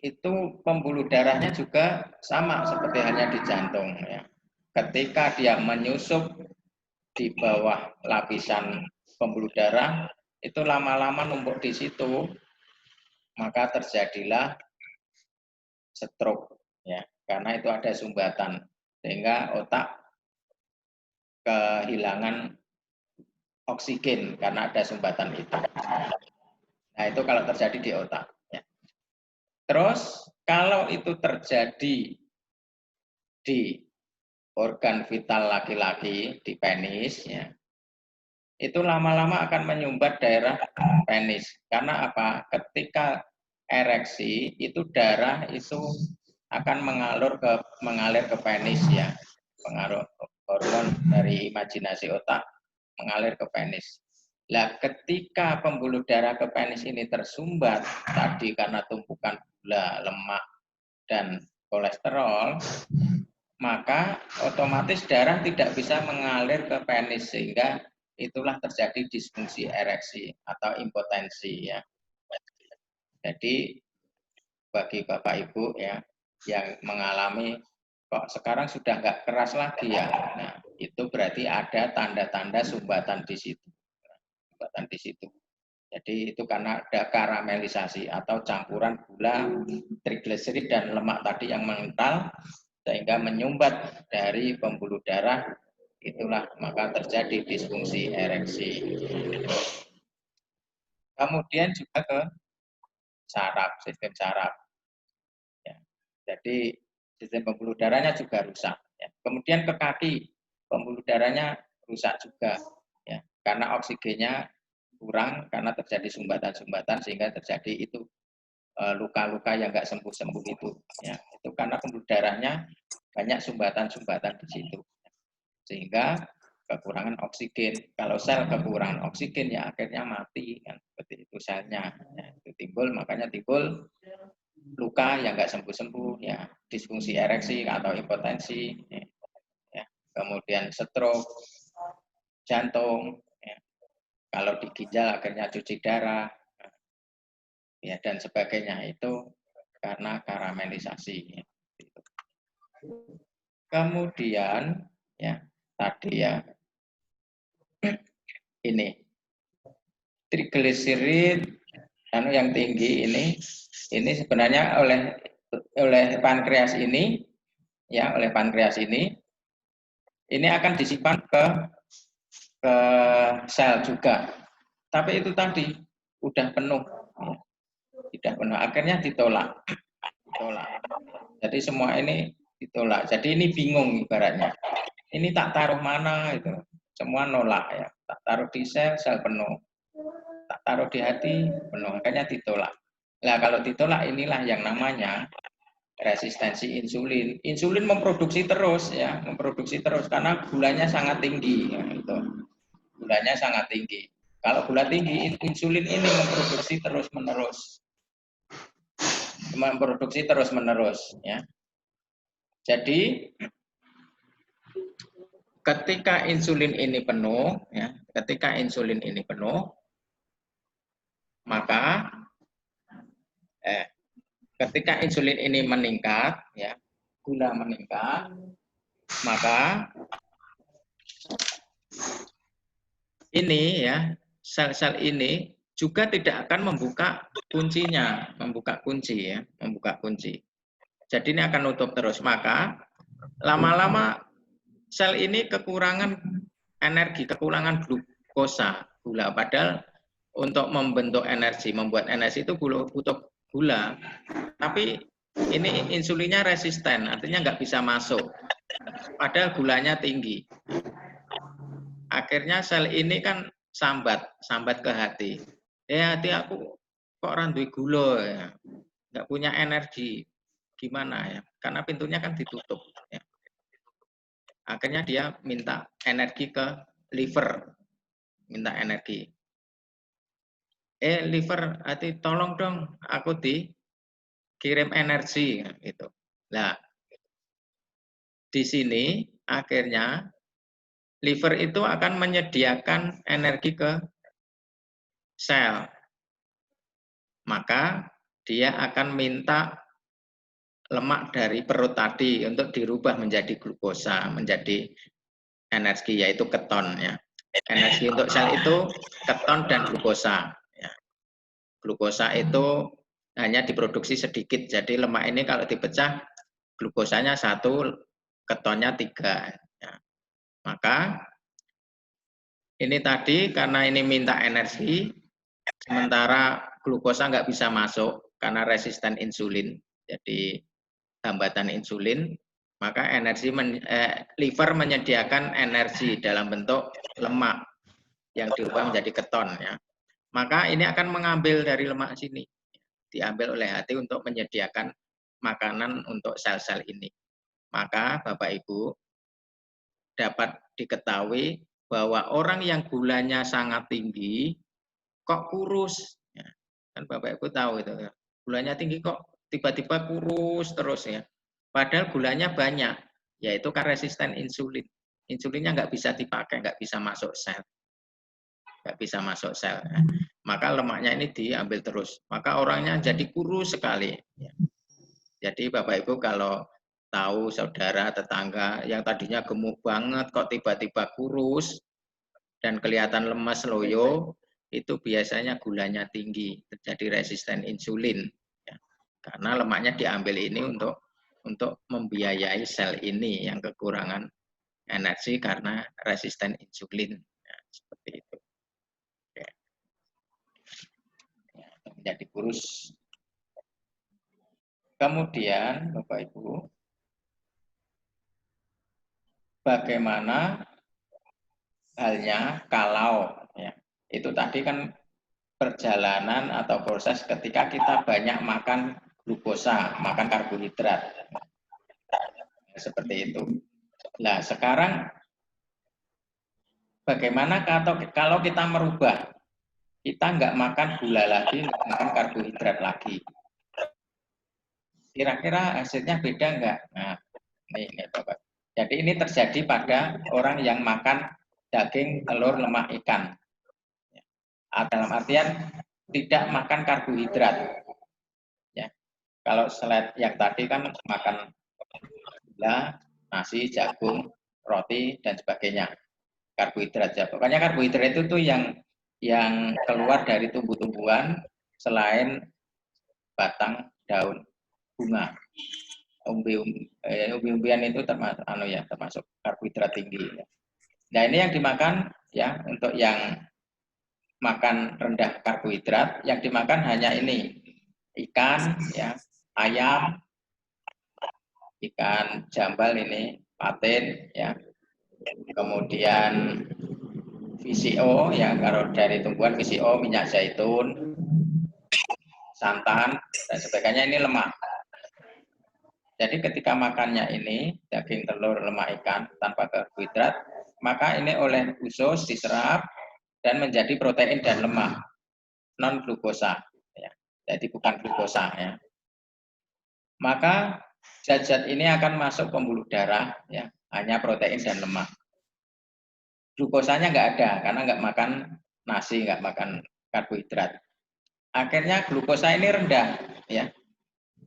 itu pembuluh darahnya juga sama seperti halnya di jantung. Ya. Ketika dia menyusup di bawah lapisan pembuluh darah, itu lama-lama numpuk di situ, maka terjadilah stroke, ya, karena itu ada sumbatan, sehingga otak kehilangan oksigen karena ada sumbatan itu. Nah, itu kalau terjadi di otak. Ya. Terus kalau itu terjadi di organ vital laki-laki, di penis, ya, itu lama-lama akan menyumbat daerah penis. Karena apa? Ketika ereksi, itu darah itu akan mengalir ke penis, ya. Pengaruh hormon dari imajinasi otak mengalir ke penis. Nah, ketika pembuluh darah ke penis ini tersumbat tadi karena tumpukan gula, lemak, dan kolesterol, maka otomatis darah tidak bisa mengalir ke penis sehingga itulah terjadi disfungsi ereksi atau impotensi, ya. Jadi bagi Bapak Ibu, ya, yang mengalami kok sekarang sudah nggak keras lagi, ya. Nah, itu berarti ada tanda-tanda sumbatan di situ. Sumbatan di situ. Jadi itu karena ada karamelisasi atau campuran gula, trigliserid dan lemak tadi yang mengental sehingga menyumbat dari pembuluh darah, itulah maka terjadi disfungsi ereksi. Kemudian juga ke saraf, sistem saraf. Ya. Jadi sistem pembuluh darahnya juga rusak. Ya. Kemudian ke kaki, pembuluh darahnya rusak juga, ya, karena oksigennya kurang karena terjadi sumbatan-sumbatan sehingga terjadi itu luka-luka yang nggak sembuh-sembuh itu, ya. Itu karena pembuluh darahnya banyak sumbatan-sumbatan di situ, sehingga kekurangan oksigen. Kalau sel kekurangan oksigen, ya akhirnya mati, kan seperti itu selnya. Ya, itu timbul, makanya timbul luka yang nggak sembuh-sembuh, ya, disfungsi ereksi atau impotensi, ya. Kemudian stroke, jantung, ya. Kalau di ginjal akhirnya cuci darah, ya, dan sebagainya, itu karena karamelisasi, ya. Kemudian, ya, tadi, ya, ini trigliserid yang tinggi ini sebenarnya oleh pankreas ini, ya, oleh pankreas ini akan disimpan ke sel juga. Tapi itu tadi udah penuh, ya. Tidak penuh, akhirnya ditolak. Jadi semua ini ditolak. Jadi ini bingung ibaratnya. Ini tak taruh mana itu. Semua nolak, ya. Tak taruh di sel penuh. Tak taruh di hati penuh. Akhirnya ditolak. Nah, kalau ditolak inilah yang namanya resistensi insulin. Insulin memproduksi terus, ya, memproduksi terus karena gulanya sangat tinggi, ya, itu. Gulanya sangat tinggi. Kalau gula tinggi, insulin ini memproduksi terus-menerus. Memproduksi terus-menerus, ya. Jadi ketika insulin ini penuh, ya, ketika insulin ini penuh, maka ketika insulin ini meningkat, ya, gula meningkat, maka ini, ya, sel-sel ini juga tidak akan membuka kuncinya, membuka kunci, ya, membuka kunci. Jadi ini akan nutup terus. Maka lama-lama sel ini kekurangan energi, kekurangan glukosa, gula. Padahal untuk membentuk energi, membuat energi itu butuh gula. Tapi ini insulinnya resisten, artinya nggak bisa masuk. Padahal gulanya tinggi. Akhirnya sel ini kan sambat ke hati. Hati aku kok randui gula, ya, nggak punya energi. Gimana, ya? Karena pintunya kan ditutup, ya. Akhirnya dia minta energi ke liver, minta energi. Liver, hati tolong dong, aku dikirim energi, gitu. Nah, di sini akhirnya liver itu akan menyediakan energi ke sel. Maka dia akan minta lemak dari perut tadi untuk dirubah menjadi glukosa, menjadi energi, yaitu keton, ya. Energi untuk sel itu keton dan glukosa, ya. Glukosa itu hanya diproduksi sedikit, jadi lemak ini kalau dipecah glukosanya 1, ketonnya 3, ya. Maka ini tadi karena ini minta energi, sementara glukosa nggak bisa masuk karena resisten insulin, jadi hambatan insulin, maka liver menyediakan energi dalam bentuk lemak yang diubah menjadi keton ya. Maka ini akan mengambil dari lemak sini, diambil oleh hati untuk menyediakan makanan untuk sel-sel ini. Maka Bapak Ibu dapat diketahui bahwa orang yang gulanya sangat tinggi kok kurus. Ya, kan Bapak Ibu tahu itu, gulanya tinggi kok tiba-tiba kurus terus ya. Padahal gulanya banyak, yaitu kan resisten insulin. Insulinnya nggak bisa dipakai, nggak bisa masuk sel. Nggak bisa masuk sel. Ya. Maka lemaknya ini diambil terus. Maka orangnya jadi kurus sekali. Ya. Jadi Bapak Ibu kalau tahu saudara, tetangga yang tadinya gemuk banget, kok tiba-tiba kurus, dan kelihatan lemas loyo, itu biasanya gulanya tinggi, terjadi resisten insulin. Ya. Karena lemaknya diambil ini untuk membiayai sel ini yang kekurangan energi karena resisten insulin. Ya, seperti itu. Ya. Ya, menjadi kurus. Kemudian, Bapak Ibu, bagaimana halnya kalau ya, itu tadi kan perjalanan atau proses ketika kita banyak makan glukosa, makan karbohidrat. Seperti itu. Nah, sekarang bagaimana kalau kita merubah, kita nggak makan gula lagi, nggak makan karbohidrat lagi. Kira-kira hasilnya beda nggak? Nah, ini Bapak. Jadi ini terjadi pada orang yang makan daging, telur, lemak, ikan. Dalam artian tidak makan karbohidrat. Ya. Kalau slide yang tadi kan makan gula, nasi, jagung, roti, dan sebagainya. Karbohidrat ya. Pokoknya karbohidrat itu tuh yang keluar dari tumbuh-tumbuhan selain batang daun bunga. Umbi-umbian itu termasuk karbohidrat tinggi. Nah, ini yang dimakan ya, untuk yang makan rendah karbohidrat, yang dimakan hanya ini, ikan ya, ayam, ikan jambal ini, patin ya. Kemudian VCO ya, kalau dari tumbuhan VCO, minyak zaitun, santan dan sebagainya, ini lemak. Jadi ketika makannya ini daging, telur, lemak, ikan tanpa karbohidrat, maka ini oleh usus diserap dan menjadi protein dan lemak non glukosa. Ya. Jadi bukan glukosa ya. Maka zat-zat ini akan masuk pembuluh darah ya, hanya protein dan lemak. Glukosanya nggak ada karena nggak makan nasi, nggak makan karbohidrat. Akhirnya glukosa ini rendah ya.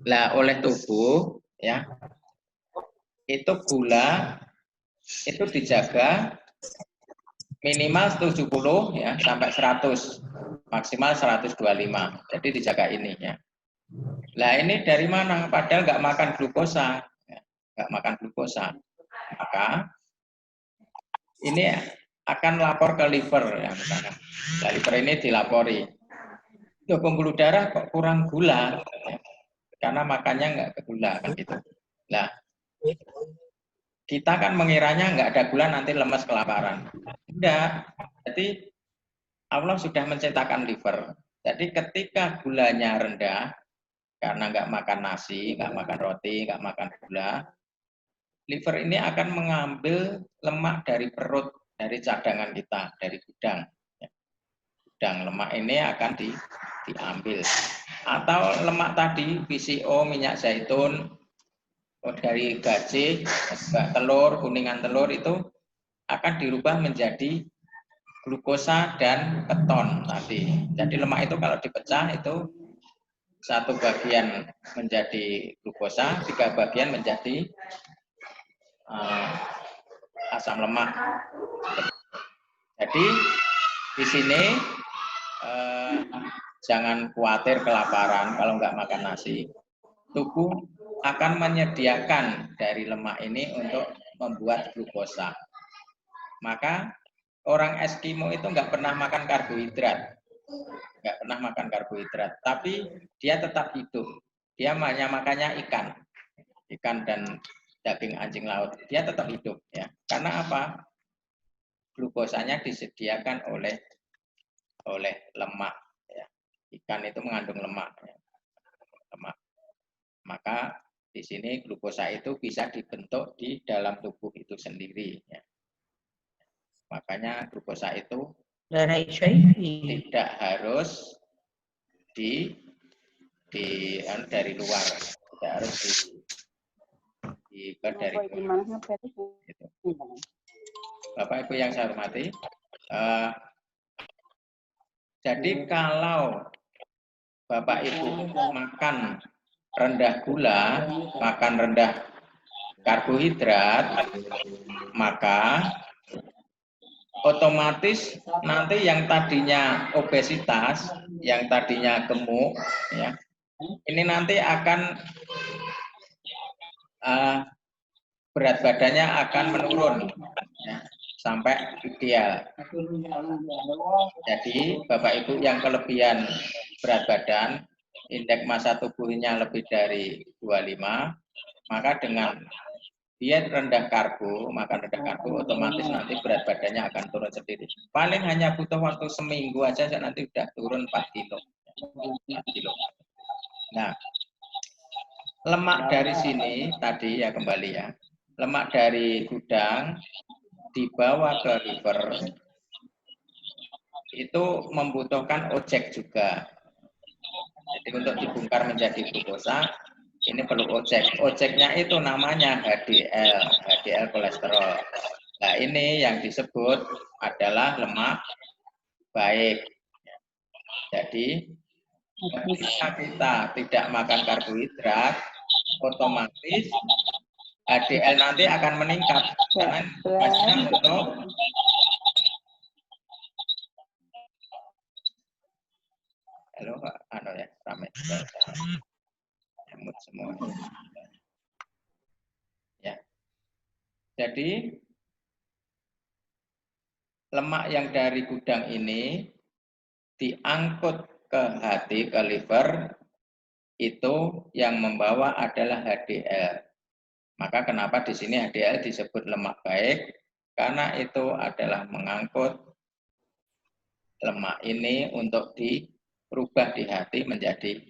Lah oleh tubuh ya, itu gula itu dijaga minimal 70 ya sampai 100, maksimal 125. Jadi dijaga ini ya. Lah ini dari mana? Padahal nggak makan glukosa, ya. Nggak makan glukosa. Maka ini akan lapor ke liver ya misalkan. Nah, liver ini dilapori. Tuh, pembuluh darah kok kurang gula ya. Karena makannya nggak ke gula kan gitu. Nah, kita kan mengiranya nggak ada gula nanti lemas kelaparan. Tidak. Jadi Allah sudah menciptakan liver. Jadi ketika gulanya rendah, karena nggak makan nasi, nggak makan roti, nggak makan gula, liver ini akan mengambil lemak dari perut, dari cadangan kita, dari gudang. Gudang lemak ini akan diambil. Atau lemak tadi, VCO, minyak zaitun, dari gaji, telur, kuningan telur itu akan dirubah menjadi glukosa dan keton tadi. Jadi lemak itu kalau dipecah itu satu bagian menjadi glukosa, 3 bagian menjadi asam lemak. Jadi di sini jangan khawatir kelaparan kalau nggak makan nasi. Tubuh akan menyediakan dari lemak ini untuk membuat glukosa. Maka orang Eskimo itu nggak pernah makan karbohidrat. nggak pernah makan karbohidrat, tapi dia tetap hidup. Dia hanya makannya ikan dan daging anjing laut. Dia tetap hidup ya. Karena apa? Glukosanya disediakan oleh lemak. Ya. Ikan itu mengandung lemak. Ya. Lemak. Maka di sini glukosa itu bisa dibentuk di dalam tubuh itu sendiri. Ya. Makanya glukosa itu tidak harus dari luar, tidak harus dari luar. Gitu. Bapak Ibu yang saya hormati, jadi kalau Bapak Ibu makan rendah gula, makan rendah karbohidrat, maka otomatis nanti yang tadinya obesitas, yang tadinya gemuk, ya, ini nanti akan berat badannya akan menurun ya, sampai ideal. Jadi Bapak Ibu yang kelebihan berat badan, indeks massa tubuhnya lebih dari 25, maka dengan diet rendah karbo, makan rendah karbo, otomatis nanti berat badannya akan turun sendiri. Paling hanya butuh waktu seminggu aja, nanti sudah turun 4 kilo. 4 kilo. Nah, lemak dari sini tadi ya kembali ya, lemak dari gudang dibawa ke liver itu membutuhkan ojek juga. Jadi untuk dibongkar menjadi glukosa ini perlu ojek. Ojeknya itu namanya HDL kolesterol. Nah ini yang disebut adalah lemak baik. Jadi ketika kita tidak makan karbohidrat, otomatis HDL nanti akan meningkat karena tugasnya untuk halo Pak, ya ramai semua. Ya. Jadi lemak yang dari gudang ini diangkut ke hati, ke liver, itu yang membawa adalah HDL. Maka kenapa di sini HDL disebut lemak baik? Karena itu adalah mengangkut lemak ini untuk dirubah di hati menjadi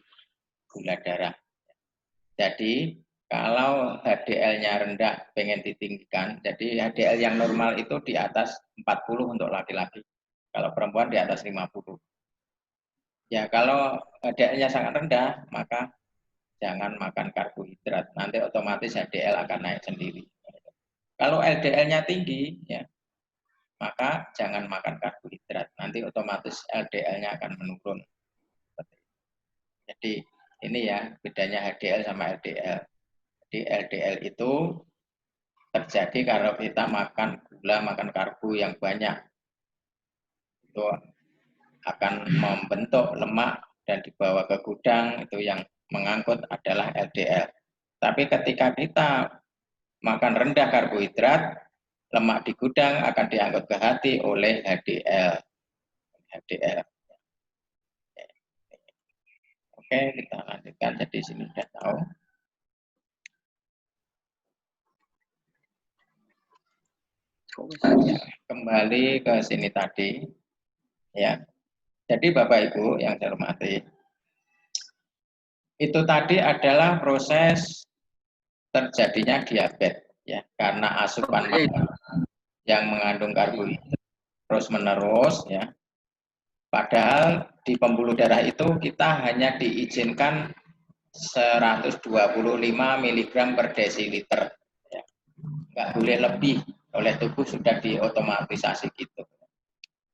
gula darah. Jadi kalau HDL-nya rendah pengen ditinggikan, jadi HDL yang normal itu di atas 40 untuk laki-laki. Kalau perempuan di atas 50. Ya kalau HDL-nya sangat rendah, maka jangan makan karbohidrat. Nanti otomatis HDL akan naik sendiri. Kalau LDL-nya tinggi, ya, maka jangan makan karbohidrat. Nanti otomatis LDL-nya akan menurun. Jadi ini ya bedanya HDL sama LDL. Jadi LDL itu terjadi kalau kita makan gula, makan karbo yang banyak. Itu akan membentuk lemak dan dibawa ke gudang, itu yang mengangkut adalah LDL. Tapi ketika kita makan rendah karbohidrat, lemak di gudang akan diangkut ke hati oleh HDL. Oke, kita lanjutkan. Jadi sini sudah tahu. Ya, kembali ke sini tadi. Ya. Jadi Bapak Ibu yang saya hormati, itu tadi adalah proses terjadinya diabetes ya, karena asupan makanan yang mengandung karbohidrat terus menerus ya. Padahal di pembuluh darah itu kita hanya diizinkan 125 mg per desiliter. Ya. Nggak boleh lebih, oleh tubuh sudah diotomatisasi gitu.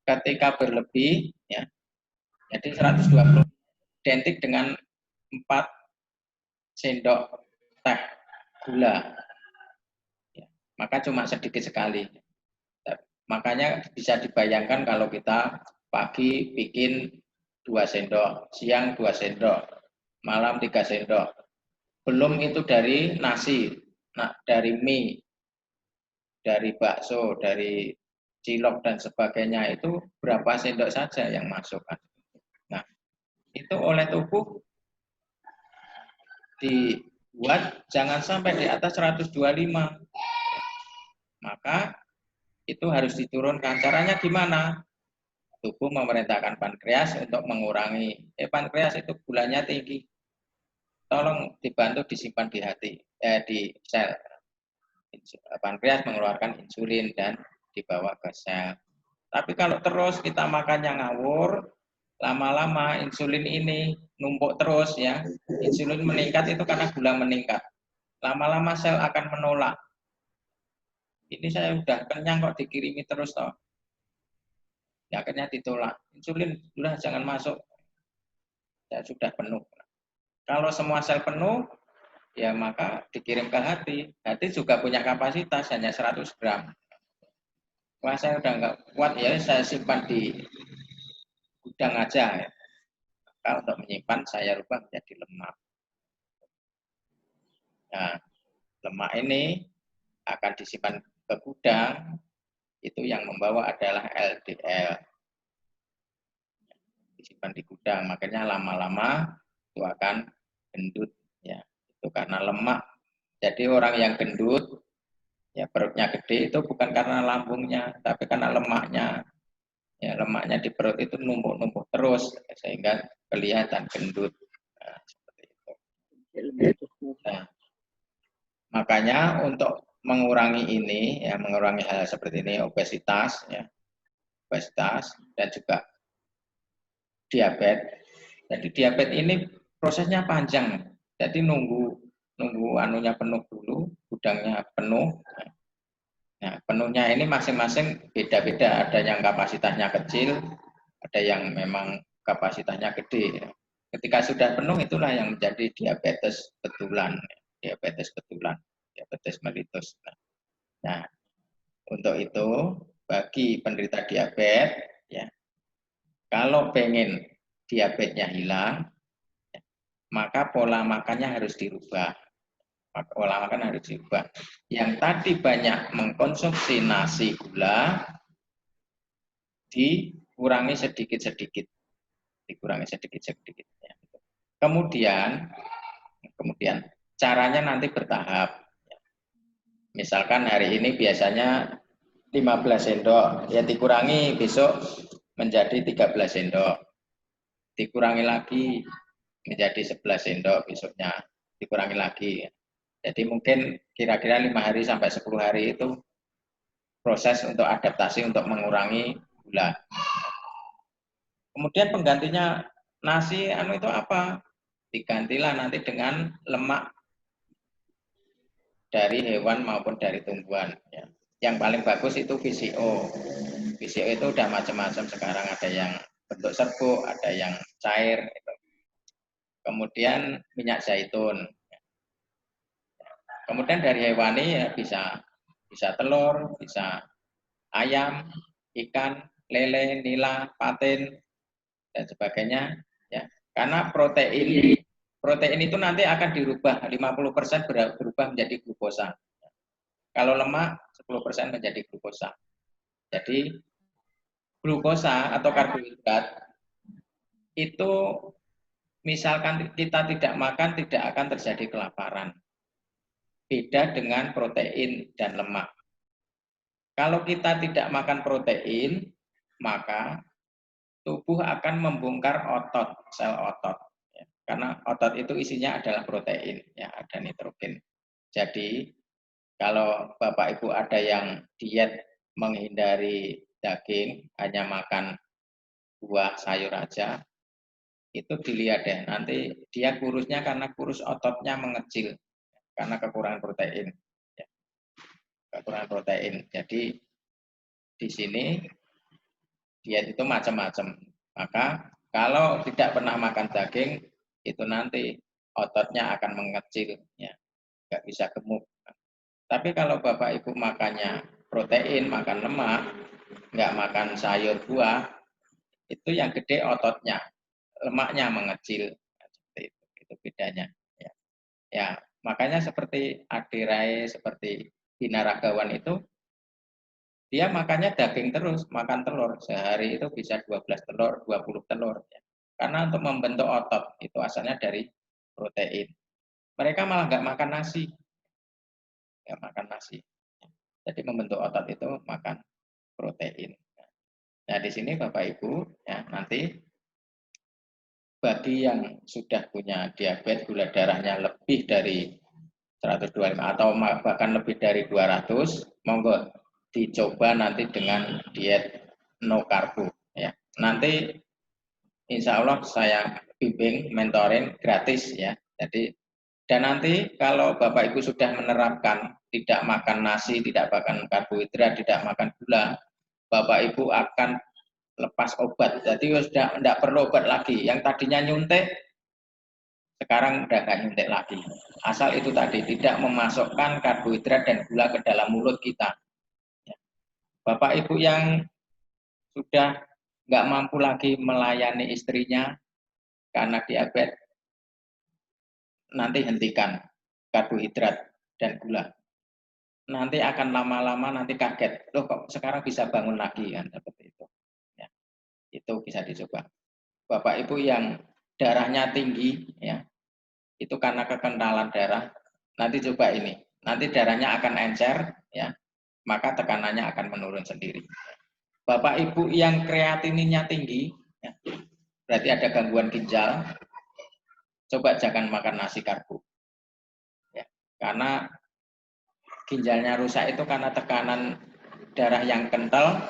Ketika berlebih, ya, jadi 120 identik dengan 4 sendok teh gula. Ya, maka cuma sedikit sekali. Makanya bisa dibayangkan kalau kita pagi bikin 2 sendok, siang 2 sendok, malam 3 sendok. Belum itu dari nasi, dari mie, dari bakso, dari cilok dan sebagainya, itu berapa sendok saja yang masuk. itu oleh tubuh dibuat jangan sampai di atas 125. Maka itu harus diturunkan. Caranya gimana? Tubuh memerintahkan pankreas untuk mengurangi. Pankreas itu gulanya tinggi. Tolong dibantu disimpan di hati, di sel. Pankreas mengeluarkan insulin dan dibawa ke sel. Tapi kalau terus kita makannya ngawur, lama-lama insulin ini numpuk terus ya. Insulin meningkat itu karena gula meningkat. Lama-lama sel akan menolak. Ini saya udah kenyang kok dikirimi terus toh. Ya, akhirnya ditolak. Insulin udah jangan masuk. Ya sudah penuh. Kalau semua sel penuh, ya maka dikirim ke hati. Hati juga punya kapasitas hanya 100 gram. Wah, saya udah nggak kuat ya, saya simpan di gudang aja. Ya. Maka untuk menyimpan saya rubah menjadi lemak. Nah, lemak ini akan disimpan ke gudang, itu yang membawa adalah LDL. Disimpan di gudang, makanya lama-lama itu akan gendut. Ya, itu karena lemak. Jadi orang yang gendut, ya perutnya gede itu bukan karena lambungnya, tapi karena lemaknya. Ya, lemaknya di perut itu numpuk-numpuk terus sehingga kelihatan gendut. Nah, seperti itu. Nah, makanya untuk mengurangi ini, ya mengurangi hal seperti ini, obesitas, ya, obesitas dan juga diabetes. Jadi diabetes ini prosesnya panjang. Jadi nunggu anunya penuh dulu, gudangnya penuh. Nah, penuhnya ini masing-masing beda-beda. Ada yang kapasitasnya kecil, ada yang memang kapasitasnya gede. Ketika sudah penuh itulah yang menjadi diabetes betulan, diabetes betulan, diabetes mellitus. Nah, untuk itu bagi penderita diabetes, ya, kalau pengen diabetesnya hilang, ya, maka pola makannya harus dirubah. Pola makan harus dirubah. Yang tadi banyak mengkonsumsi nasi gula, dikurangi sedikit-sedikit. Dikurangi sedikit-sedikit. Ya. Kemudian caranya nanti bertahap. Misalkan hari ini biasanya 15 sendok, ya dikurangi besok menjadi 13 sendok. Dikurangi lagi menjadi 11 sendok besoknya, dikurangi lagi. Jadi mungkin kira-kira 5 hari sampai 10 hari itu proses untuk adaptasi untuk mengurangi gula. Kemudian penggantinya nasi itu apa? Digantilah nanti dengan lemak dari hewan maupun dari tumbuhan. Ya. Yang paling bagus itu VCO. VCO itu udah macam-macam sekarang, ada yang bentuk serbuk, ada yang cair. Gitu. Kemudian minyak zaitun. Kemudian dari hewani ya bisa telur, bisa ayam, ikan, lele, nila, patin, dan sebagainya. Ya. Karena protein itu nanti akan dirubah, 50% berubah menjadi glukosa. Kalau lemak, 10% menjadi glukosa. Jadi, glukosa atau karbohidrat itu misalkan kita tidak makan, tidak akan terjadi kelaparan. Beda dengan protein dan lemak. Kalau kita tidak makan protein, maka tubuh akan membongkar otot, sel otot. Ya. Karena otot itu isinya adalah protein, ya, ada nitrogen. Jadi, kalau Bapak Ibu ada yang diet menghindari daging, hanya makan buah sayur aja, itu dilihat deh, nanti dia kurusnya karena kurus ototnya mengecil, karena kekurangan protein. Ya. Kekurangan protein. Jadi di sini diet itu macam-macam. Maka kalau tidak pernah makan daging, itu nanti ototnya akan mengecil, ya, nggak bisa gemuk. Tapi kalau Bapak Ibu makannya protein, makan lemak, nggak makan sayur buah, itu yang gede ototnya, lemaknya mengecil. Seperti itu bedanya. Ya. Ya, makanya seperti Adirai, seperti binaragawan itu, dia makannya daging terus, makan telur. Sehari itu bisa 12 telur, 20 telur. Ya. Karena untuk membentuk otot itu asalnya dari protein. Mereka malah nggak makan nasi. Nggak makan nasi. Jadi membentuk otot itu makan protein. Nah, di sini Bapak Ibu, ya, nanti bagi yang sudah punya diabetes, gula darahnya lebih dari 125 atau bahkan lebih dari 200, monggo dicoba nanti dengan diet no karbo. Ya. Nanti insya Allah saya bimbing, mentoring gratis ya. Jadi dan nanti kalau Bapak Ibu sudah menerapkan tidak makan nasi, tidak makan karbohidrat, tidak makan gula, Bapak Ibu akan lepas obat. Jadi sudah tidak perlu obat lagi. Yang tadinya nyuntik, sekarang udah nggak nyuntik lagi. Asal itu tadi tidak memasukkan karbohidrat dan gula ke dalam mulut kita. Bapak Ibu yang sudah nggak mampu lagi melayani istrinya karena diabetes, nanti hentikan karbohidrat dan gula. Nanti akan lama-lama nanti kaget, loh kok sekarang bisa bangun lagi kan seperti itu. Ya, itu bisa dicoba. Bapak Ibu yang darahnya tinggi, ya, itu karena kekentalan darah. Nanti coba ini, nanti darahnya akan encer, ya, maka tekanannya akan menurun sendiri. Bapak Ibu yang kreatininnya tinggi, ya, berarti ada gangguan ginjal. Coba jangan makan nasi karbo. Ya, karena ginjalnya rusak itu karena tekanan darah yang kental,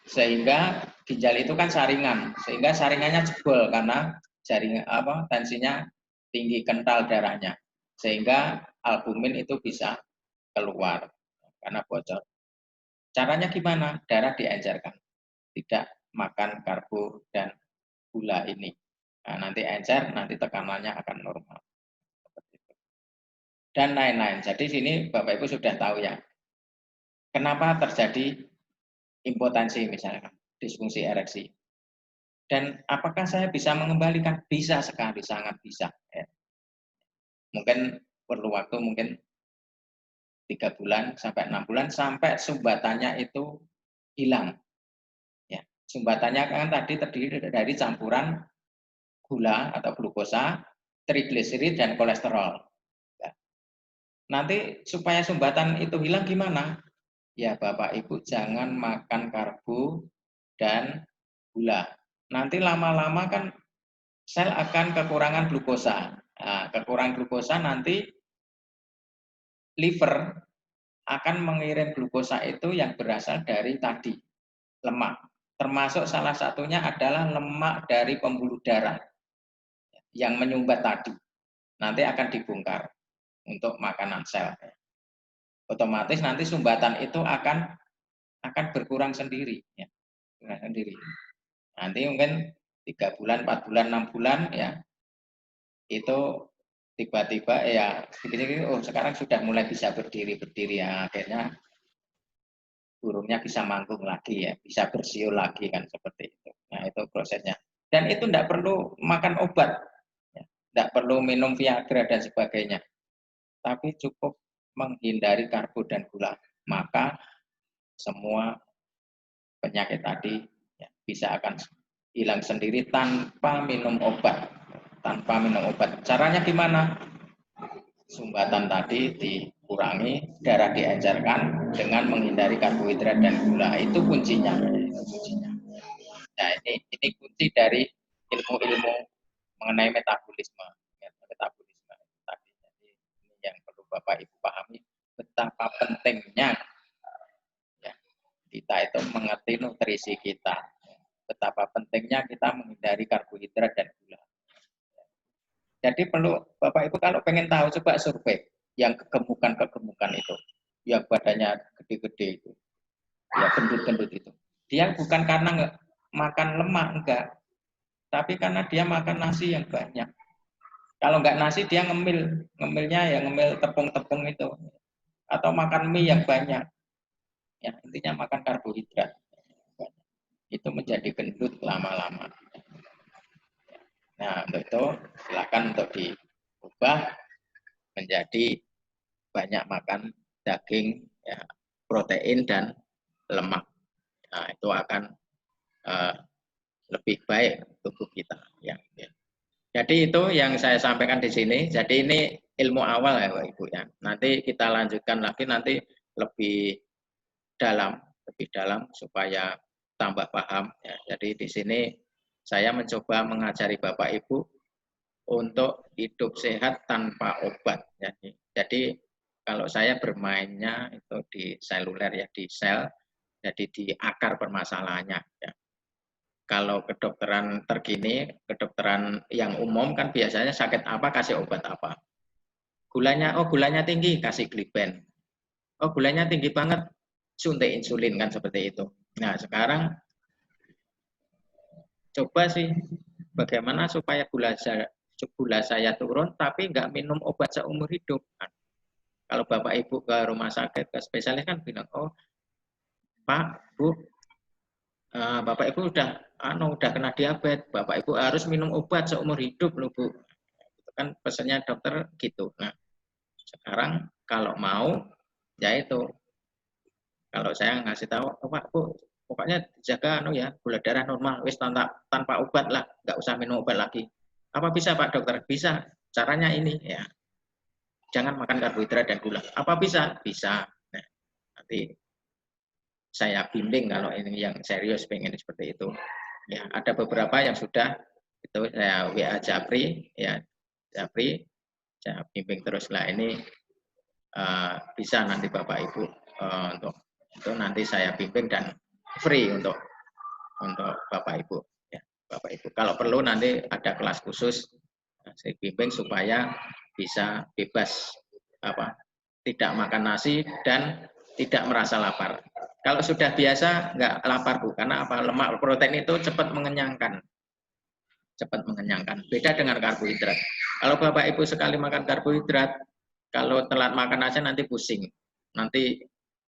sehingga ginjal itu kan saringan, sehingga saringannya jebol karena jaringan tensinya tinggi, kental darahnya, sehingga albumin itu bisa keluar karena bocor. Caranya gimana? Darah diencerkan, tidak makan karbo dan gula ini. Nah, nanti encer, nanti tekanannya akan normal. Dan lain-lain. Jadi sini Bapak Ibu sudah tahu ya, kenapa terjadi impotensi misalkan, disfungsi ereksi. Dan apakah saya bisa mengembalikan? Bisa sekali, sangat bisa. Ya. Mungkin perlu waktu mungkin 3 bulan sampai 6 bulan sampai sumbatannya itu hilang. Ya. Sumbatannya kan tadi terdiri dari campuran gula atau glukosa, trigliserid dan kolesterol. Ya. Nanti supaya sumbatan itu hilang gimana? Ya Bapak Ibu jangan makan karbo dan gula. Nanti lama-lama kan sel akan kekurangan glukosa. Nah, kekurangan glukosa nanti liver akan mengirim glukosa itu yang berasal dari tadi, lemak. Termasuk salah satunya adalah lemak dari pembuluh darah yang menyumbat tadi. Nanti akan dibongkar untuk makanan sel. Otomatis nanti sumbatan itu akan berkurang sendiri. Ya. Sendiri. Nanti mungkin 3 bulan, 4 bulan, 6 bulan ya, itu tiba-tiba ya oh sekarang sudah mulai bisa berdiri ya, akhirnya burungnya bisa manggung lagi ya, bisa bersiul lagi kan seperti itu. Nah itu prosesnya. Dan itu tidak perlu makan obat, tidak perlu minum Viagra dan sebagainya, tapi cukup menghindari karbo dan gula, maka semua penyakit tadi ya, bisa akan hilang sendiri tanpa minum obat. Caranya gimana? Sumbatan tadi dikurangi, darah diencerkan dengan menghindari karbohidrat dan gula. Itu kuncinya. Nah, ini kunci dari ilmu-ilmu mengenai metabolisme. Metabolisme tadi. Jadi ini yang perlu Bapak Ibu pahami betapa pentingnya ya, kita itu mengerti nutrisi kita. Betapa pentingnya kita menghindari karbohidrat dan gula. Jadi perlu Bapak Ibu kalau pengen tahu coba survei yang kegemukan itu, yang badannya gede-gede itu, ya gendut-gendut itu. Dia bukan karena makan lemak enggak, tapi karena dia makan nasi yang banyak. Kalau enggak nasi dia ngemilnya ya ngemil tepung-tepung itu, atau makan mie yang banyak. Ya intinya makan karbohidrat. Itu menjadi gendut lama-lama. Nah, untuk itu silakan untuk diubah menjadi banyak makan daging, ya, protein dan lemak. Nah, itu akan lebih baik tubuh kita. Ya. Jadi itu yang saya sampaikan di sini. Jadi ini ilmu awal ya Bapak Ibu ya. Nanti kita lanjutkan lagi nanti lebih dalam supaya tambah paham. Ya. Jadi di sini saya mencoba mengajari Bapak Ibu untuk hidup sehat tanpa obat. Jadi kalau saya bermainnya itu di seluler ya, di sel, jadi di akar permasalahannya. Ya. Kalau kedokteran terkini, kedokteran yang umum kan biasanya sakit apa kasih obat apa. Gulanya, oh gulanya tinggi kasih gliben. Oh gulanya tinggi banget suntik insulin kan seperti itu. Nah sekarang coba sih bagaimana supaya gula saya turun tapi nggak minum obat seumur hidup. Nah, kalau Bapak Ibu ke rumah sakit ke spesialis kan bilang, oh Pak Bu, Bapak Ibu udah kena diabetes, Bapak Ibu harus minum obat seumur hidup loh Bu. Itu kan pesannya dokter gitu. Nah, sekarang kalau mau ya itu kalau saya ngasih tahu, oh, Pak Bu, pokoknya jaga ya gula darah normal, wis tanpa obat lah, nggak usah minum obat lagi. Apa bisa Pak Dokter? Bisa. Caranya ini ya. Jangan makan karbohidrat dan gula. Apa bisa? Bisa. Nah, nanti saya bimbing kalau ini yang serius pengen seperti itu. Ya, ada beberapa yang sudah itu saya WA Japri ya, Japri saya bimbing terus lah ini bisa nanti Bapak Ibu untuk itu nanti saya bimbing dan free untuk Bapak Ibu ya, Bapak Ibu. Kalau perlu nanti ada kelas khusus saya bimbing supaya bisa bebas tidak makan nasi dan tidak merasa lapar. Kalau sudah biasa nggak lapar Bu, karena lemak protein itu cepat mengenyangkan. Beda dengan karbohidrat. Kalau Bapak Ibu sekali makan karbohidrat, kalau telat makan aja nanti pusing. Nanti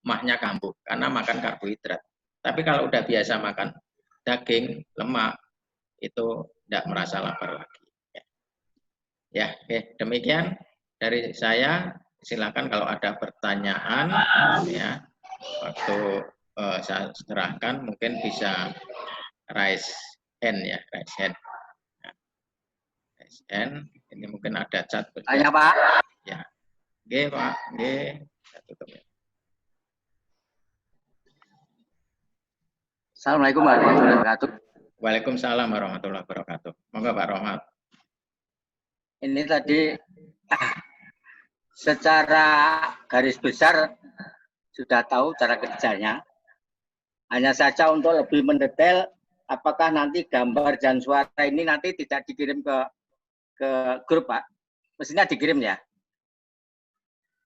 mahnya kambuh karena makan karbohidrat. Tapi kalau udah biasa makan daging, lemak, itu tidak merasa lapar lagi. Ya, oke. Demikian dari saya. Silakan kalau ada pertanyaan, ya, waktu saya serahkan mungkin bisa raise hand ya, raise hand. SN, ini mungkin ada chat. Tanya Pak. Ya, oke Pak, oke. Saya tutup ya. Assalamualaikum warahmatullahi wabarakatuh. Waalaikumsalam warahmatullahi wabarakatuh. Monggo Pak Rohmat. Ini tadi secara garis besar sudah tahu cara kerjanya. Hanya saja untuk lebih mendetail, apakah nanti gambar dan suara ini nanti tidak dikirim ke grup Pak? Mestinya dikirim ya.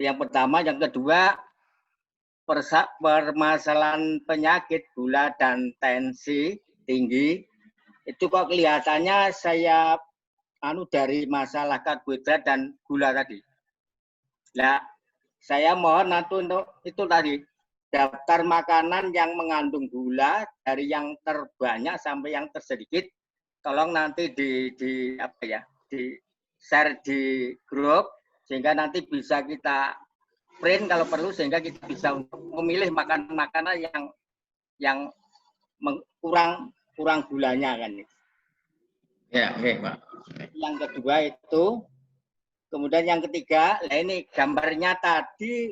Yang pertama, yang kedua, permasalahan penyakit gula dan tensi tinggi itu kok kelihatannya saya dari masalah karbohidrat dan gula tadi. Nah, saya mohon nanti untuk itu tadi daftar makanan yang mengandung gula dari yang terbanyak sampai yang tersedikit. Tolong nanti di share di grup sehingga nanti bisa kita print kalau perlu sehingga kita bisa memilih makanan-makanan yang kurang gulanya kan. Ya, oke Pak. Yang kedua itu, kemudian yang ketiga, nah ini gambarnya tadi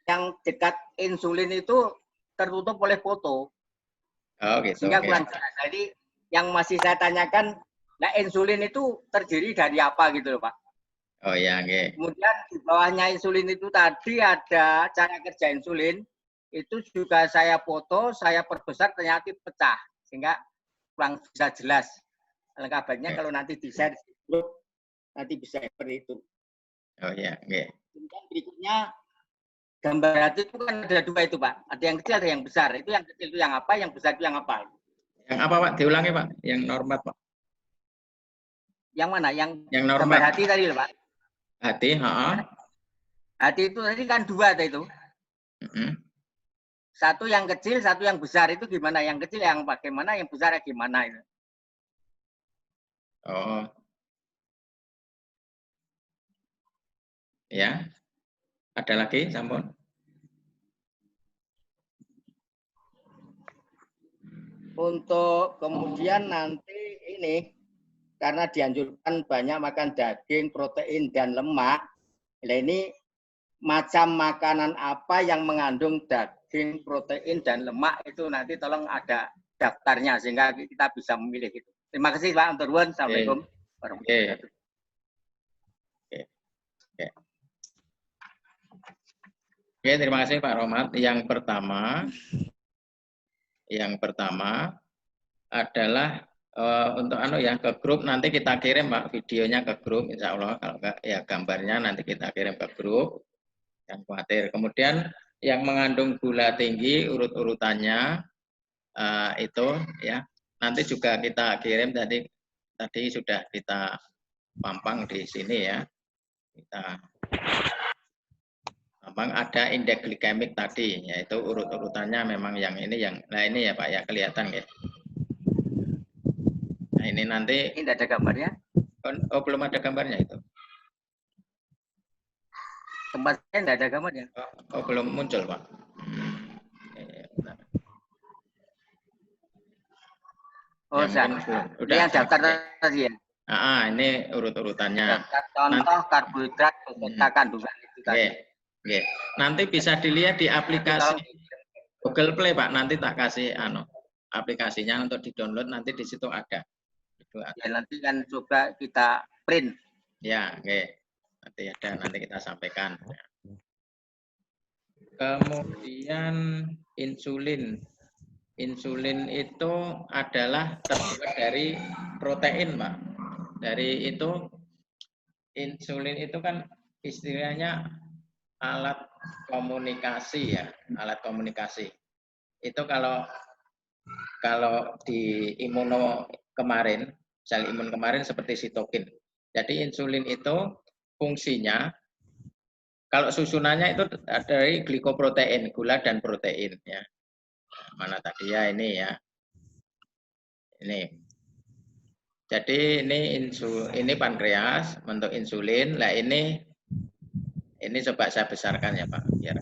yang dekat insulin itu tertutup oleh foto. Oh gitu. Sehingga kurang jelas. Jadi yang masih saya tanyakan, nah insulin itu terdiri dari apa gitu loh Pak? Oh ya, oke. Kemudian di bawahnya insulin itu tadi ada cara kerja insulin, itu juga saya foto, saya perbesar ternyata pecah, sehingga kurang bisa jelas. Lengkapnya kalau nanti di share di grup, nanti bisa seperti itu. Oh ya, oke. Kemudian berikutnya, gambar hati itu kan ada dua itu Pak, ada yang kecil ada yang besar. Itu yang kecil itu yang apa, yang besar itu yang apa? Yang apa Pak? Diulangi Pak, yang normal Pak. Yang mana? Yang normal. Gambar hati tadi loh Pak. Hati, Hati itu tadi kan dua itu. Satu yang kecil, satu yang besar itu gimana? Yang kecil yang bagaimana, yang besar yang gimana itu? Oh. Ya. Ada lagi, sampun? Untuk kemudian nanti ini, karena dianjurkan banyak makan daging, protein, dan lemak. Nah, ini macam makanan apa yang mengandung daging, protein, dan lemak itu nanti tolong ada daftarnya sehingga kita bisa memilih itu. Terima kasih Pak Anturwan. Assalamualaikum warahmatullahi wabarakatuh. Oke, terima kasih Pak Romat. Yang pertama adalah untuk ke grup, nanti kita kirim Pak videonya ke grup, insya Allah. Kalau enggak ya gambarnya nanti kita kirim ke grup, jangan khawatir. Kemudian yang mengandung gula tinggi urut-urutannya itu ya nanti juga kita kirim, tadi sudah kita pampang di sini ya. Kita memang ada indeks glikemik tadi, yaitu urut-urutannya memang yang ini nah ini ya Pak ya, kelihatan ya. Nah ini nanti. Ini tidak ada gambarnya? Oh belum ada gambarnya itu. Tempatnya tidak ada gambarnya. Oh belum muncul Pak. Oh ya, udah yang daftar tadi ya. Ini urut-urutannya. Daftar contoh karbohidrat beserta kandungan itu tadi. Oke. Nanti bisa dilihat di aplikasi Google Play Pak. Nanti tak kasih aplikasinya untuk di-download, nanti di situ ada. Ya nanti kan coba kita print. Ya, oke. Nanti ada, nanti kita sampaikan. Kemudian insulin. Insulin itu adalah terbuat dari protein, Pak. Dari itu, insulin itu kan istilahnya alat komunikasi ya, alat komunikasi. Itu kalau di imuno kemarin, sel imun kemarin seperti sitokin. Jadi insulin itu fungsinya, kalau susunannya itu dari glikoprotein, gula dan protein ya. Mana tadi ya, ini ya. Ini. Jadi ini pankreas bentuk insulin. Lah ini coba saya besarkan ya Pak, biar.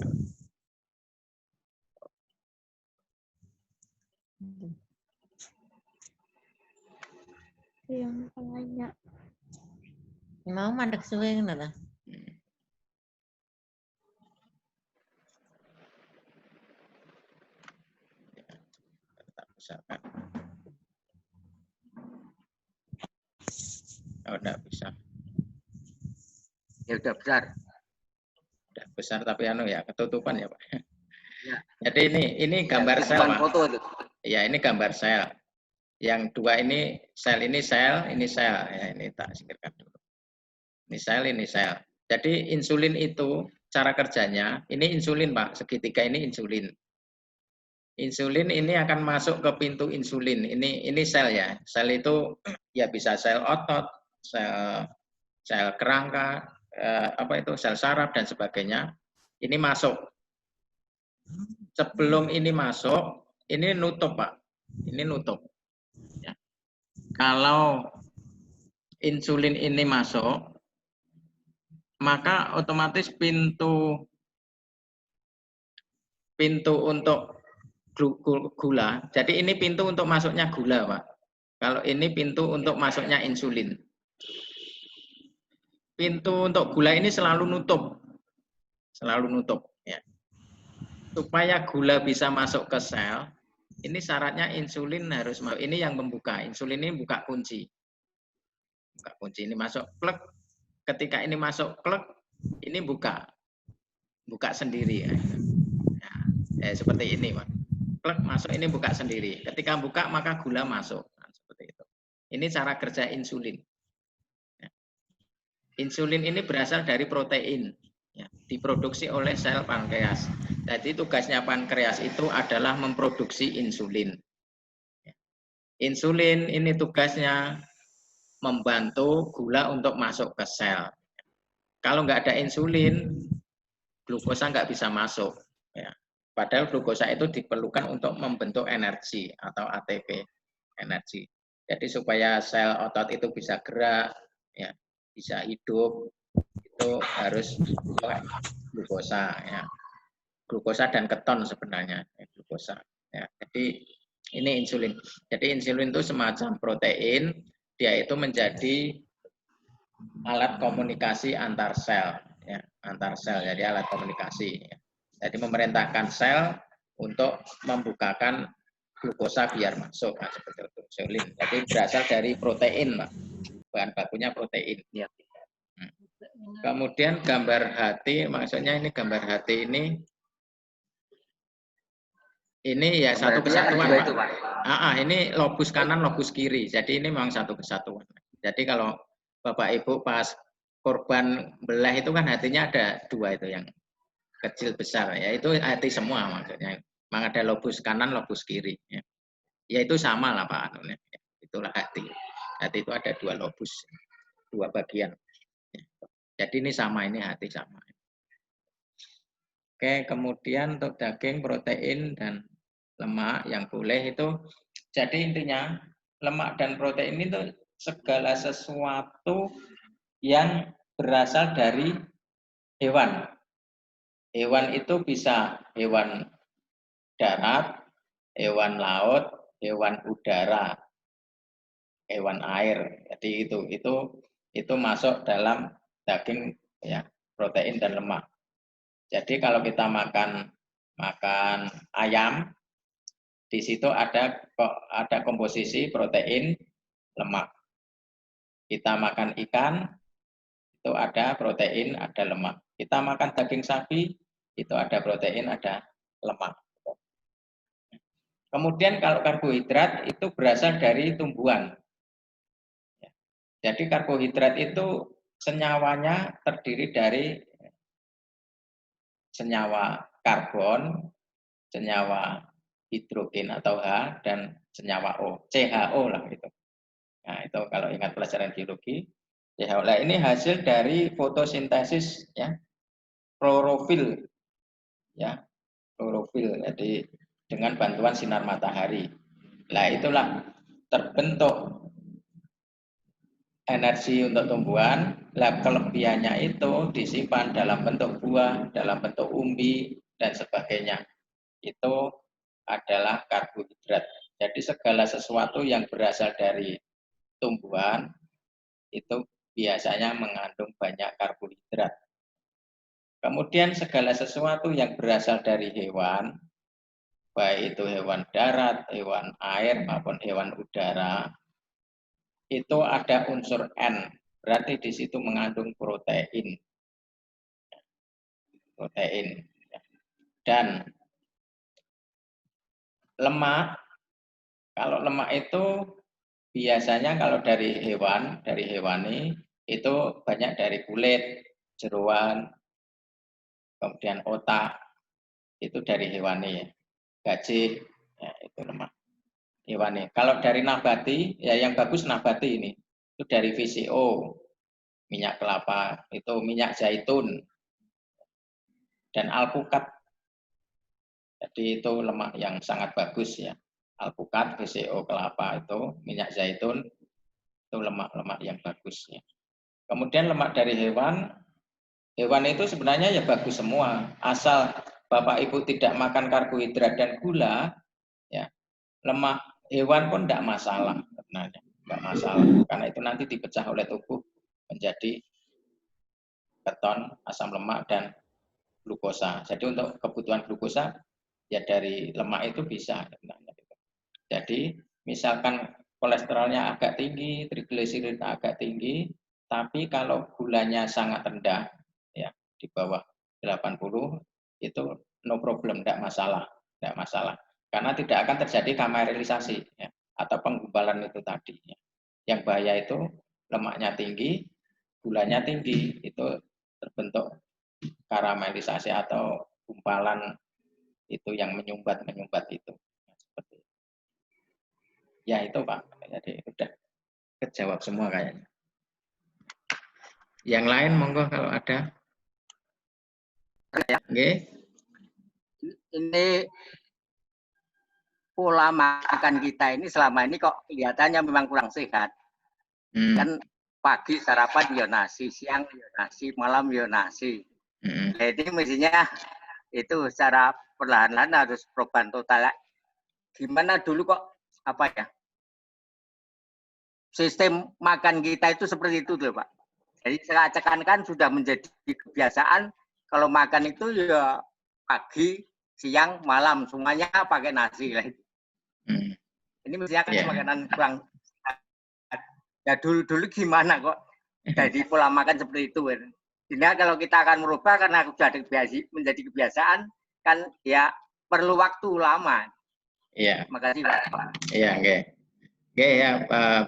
Yang tengahnya. Mau mandek suwe ngono ta? Besarkan. Oh, enggak bisa. Ya udah besar. Udah besar tapi ketutupan ya Pak. Ya. Jadi ini gambar ya, sel Pak. Foto itu. Ya ini gambar sel. Yang dua ini sel, ini sel. Ya, ini tak singkirkan dulu. Ini sel. Jadi insulin itu cara kerjanya, ini insulin Pak, segitiga ini insulin. Insulin ini akan masuk ke pintu insulin. Ini sel ya. Sel itu ya bisa sel otot, sel kerangka, sel saraf dan sebagainya. Ini masuk. Sebelum ini masuk, ini nutup Pak. Ini nutup. Ya. Kalau insulin ini masuk, maka otomatis pintu untuk gula. Jadi ini pintu untuk masuknya gula, Pak. Kalau ini pintu untuk masuknya insulin. Pintu untuk gula ini selalu nutup. Ya. Supaya gula bisa masuk ke sel, ini syaratnya insulin harus masuk. Ini yang membuka. Insulin ini buka kunci. Buka kunci ini masuk plek. Ketika ini masuk plek, ini buka sendiri ya. Seperti ini, Pak. Plek masuk, ini buka sendiri. Ketika buka maka gula masuk. Nah, seperti itu. Ini cara kerja insulin. Ya. Insulin ini berasal dari protein, ya, diproduksi oleh sel pankreas. Jadi tugasnya pankreas itu adalah memproduksi insulin. Ya. Insulin ini tugasnya membantu gula untuk masuk ke sel. Kalau nggak ada insulin, glukosa nggak bisa masuk. Ya. Padahal glukosa itu diperlukan untuk membentuk energi atau ATP, energi. Jadi supaya sel otot itu bisa gerak, ya, bisa hidup, itu harus glukosa. Ya. Glukosa dan keton sebenarnya, glukosa. Ya. Jadi Ini insulin. Jadi insulin itu semacam protein, dia itu menjadi alat komunikasi antar sel, ya, antar sel. Jadi alat komunikasi. Ya. Jadi memerintahkan sel untuk membukakan glukosa biar masuk, nah, seperti itu. Insulin. Jadi berasal dari protein, Pak. Bahan bakunya protein. Ya. Kemudian gambar hati, maksudnya ini gambar hati ini ya satu kesatuan, Pak. Itu, Pak. Ini lobus kanan, lobus kiri. Jadi ini memang satu kesatuan. Jadi kalau Bapak Ibu pas korban belah itu kan hatinya ada dua itu yang kecil besar, ya itu hati semua maksudnya. Memang ada lobus kanan, lobus kiri. Ya itu sama lah Pak. Itulah hati. Hati itu ada dua lobus, dua bagian. Jadi ini sama, ini hati sama. Oke, kemudian untuk daging, protein, dan lemak yang boleh itu, jadi intinya lemak dan protein itu segala sesuatu yang berasal dari hewan. Hewan itu bisa hewan darat, hewan laut, hewan udara, hewan air. Jadi itu masuk dalam daging, ya, protein dan lemak. Jadi kalau kita makan ayam, di situ ada komposisi protein, lemak. Kita makan ikan, itu ada protein, ada lemak. Kita makan daging sapi, itu ada protein, ada lemak. Kemudian kalau karbohidrat itu berasal dari tumbuhan. Jadi karbohidrat itu senyawanya terdiri dari senyawa karbon, senyawa hidrogen atau H, dan senyawa O, CHO lah itu. Nah itu kalau ingat pelajaran biologi, CHO. Nah ini hasil dari fotosintesis, ya, klorofil, ya, klorofil. Jadi dengan bantuan sinar matahari. Nah itulah terbentuk energi untuk tumbuhan. Lah kelebihannya itu disimpan dalam bentuk buah, dalam bentuk umbi, dan sebagainya. Itu adalah karbohidrat. Jadi segala sesuatu yang berasal dari tumbuhan itu biasanya mengandung banyak karbohidrat. Kemudian segala sesuatu yang berasal dari hewan, baik itu hewan darat, hewan air, maupun hewan udara, itu ada unsur N, berarti di situ mengandung protein. Dan lemak, kalau lemak itu biasanya kalau dari hewani, itu banyak dari kulit, jeroan, kemudian otak, itu dari hewani, ya. Gaji, ya, itu lemak hewani. Kalau dari nabati, ya yang bagus nabati ini, itu dari VCO, minyak kelapa, itu minyak zaitun, dan alpukat. Jadi itu lemak yang sangat bagus, ya. Alpukat, VCO, kelapa itu, minyak zaitun, itu lemak-lemak yang bagus, ya. Kemudian lemak dari hewan itu sebenarnya ya bagus semua, asal Bapak Ibu tidak makan karbohidrat dan gula, ya, lemak hewan pun tidak masalah sebenarnya, tidak masalah, karena itu nanti dipecah oleh tubuh menjadi keton, asam lemak, dan glukosa. Jadi untuk kebutuhan glukosa ya dari lemak itu bisa sebenarnya. Jadi misalkan kolesterolnya agak tinggi, trigliserid agak tinggi, tapi kalau gulanya sangat rendah, ya di bawah 80, itu no problem, tidak masalah, karena tidak akan terjadi karamelisasi, ya, atau penggumpalan itu tadi. Ya. Yang bahaya itu lemaknya tinggi, gulanya tinggi, itu terbentuk karamelisasi atau gumpalan itu yang menyumbat itu. Seperti itu. Ya itu Pak, jadi udah kejawab semua kayaknya. Yang lain monggo kalau ada. Oke. Ini pola makan kita ini selama ini kok kelihatannya memang kurang sehat. Kan pagi sarapan ya nasi, siang ya nasi, malam ya nasi. Jadi mestinya itu secara perlahan-lahan harus perubahan total gimana dulu kok apa ya? Sistem makan kita itu seperti itu tuh Pak. Jadi seakan kan sudah menjadi kebiasaan kalau makan itu ya pagi, siang, malam semuanya pakai nasi lah. Ini mestinya kan makanan kurang. Ya dulu gimana kok jadi pola makan seperti itu. Sehingga kalau kita akan merubah karena sudah menjadi kebiasaan kan ya perlu waktu lama. Iya. Makasih Pak. Iya, oke. Oke ya,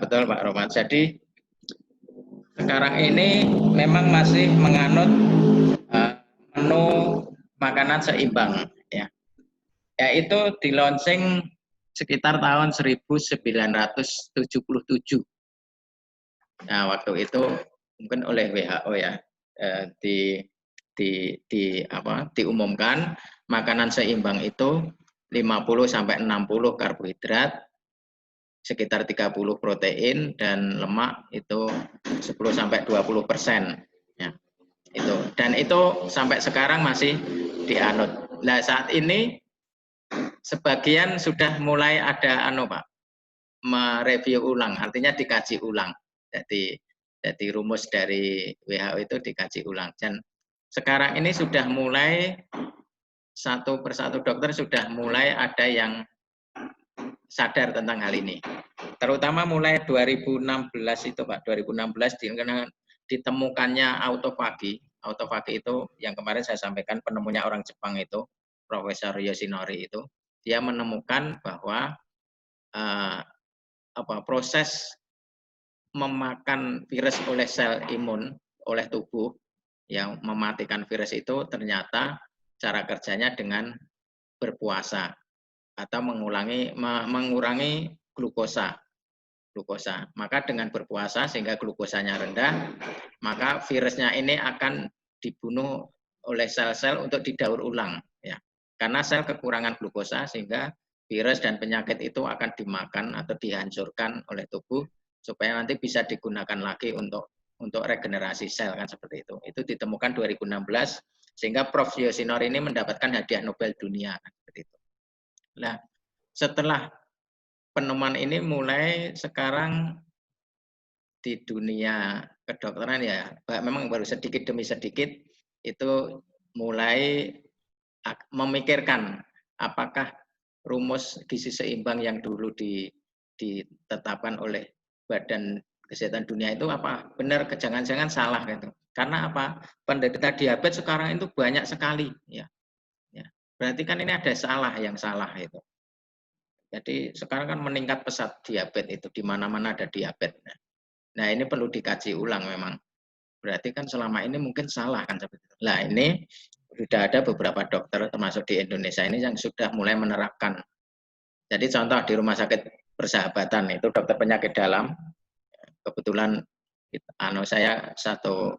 betul Pak Roman. Jadi sekarang ini memang masih menganut menu makanan seimbang ya. Yaitu di launching sekitar tahun 1977. Nah, waktu itu mungkin oleh WHO ya diumumkan makanan seimbang itu 50 sampai 60 karbohidrat, sekitar 30 protein dan lemak itu 10 sampai 20% ya. Dan itu sampai sekarang masih dianut. Nah, saat ini sebagian sudah mulai ada Pak, mereview ulang, artinya dikaji ulang. Jadi rumus dari WHO itu dikaji ulang. Dan sekarang ini sudah mulai satu persatu dokter sudah mulai ada yang sadar tentang hal ini. Terutama mulai 2016 itu Pak, 2016 ditemukannya autofagi. Autofagi itu yang kemarin saya sampaikan penemunya orang Jepang itu, Profesor Yoshinori itu, dia menemukan bahwa proses memakan virus oleh sel imun oleh tubuh yang mematikan virus itu ternyata cara kerjanya dengan berpuasa atau mengurangi glukosa. Maka dengan berpuasa sehingga glukosanya rendah, maka virusnya ini akan dibunuh oleh sel-sel untuk didaur ulang ya. Karena sel kekurangan glukosa sehingga virus dan penyakit itu akan dimakan atau dihancurkan oleh tubuh supaya nanti bisa digunakan lagi untuk regenerasi sel kan seperti itu. Itu ditemukan 2016 sehingga Prof Yoshinori ini mendapatkan hadiah Nobel dunia kan seperti itu. Nah, setelah penemuan ini mulai sekarang di dunia kedokteran ya, memang baru sedikit demi sedikit itu mulai memikirkan apakah rumus gizi seimbang yang dulu ditetapkan oleh Badan Kesehatan Dunia itu apa benar, jangan-jangan salah gitu. Karena apa? Penderita diabetes sekarang itu banyak sekali ya. Berarti kan ini ada yang salah itu. Jadi sekarang kan meningkat pesat diabetes itu, di mana-mana ada diabetes. Nah ini perlu dikaji ulang memang. Berarti kan selama ini mungkin salah kan seperti itu. Nah ini sudah ada beberapa dokter termasuk di Indonesia ini yang sudah mulai menerapkan. Jadi contoh di Rumah Sakit Persahabatan itu dokter penyakit dalam, kebetulan saya satu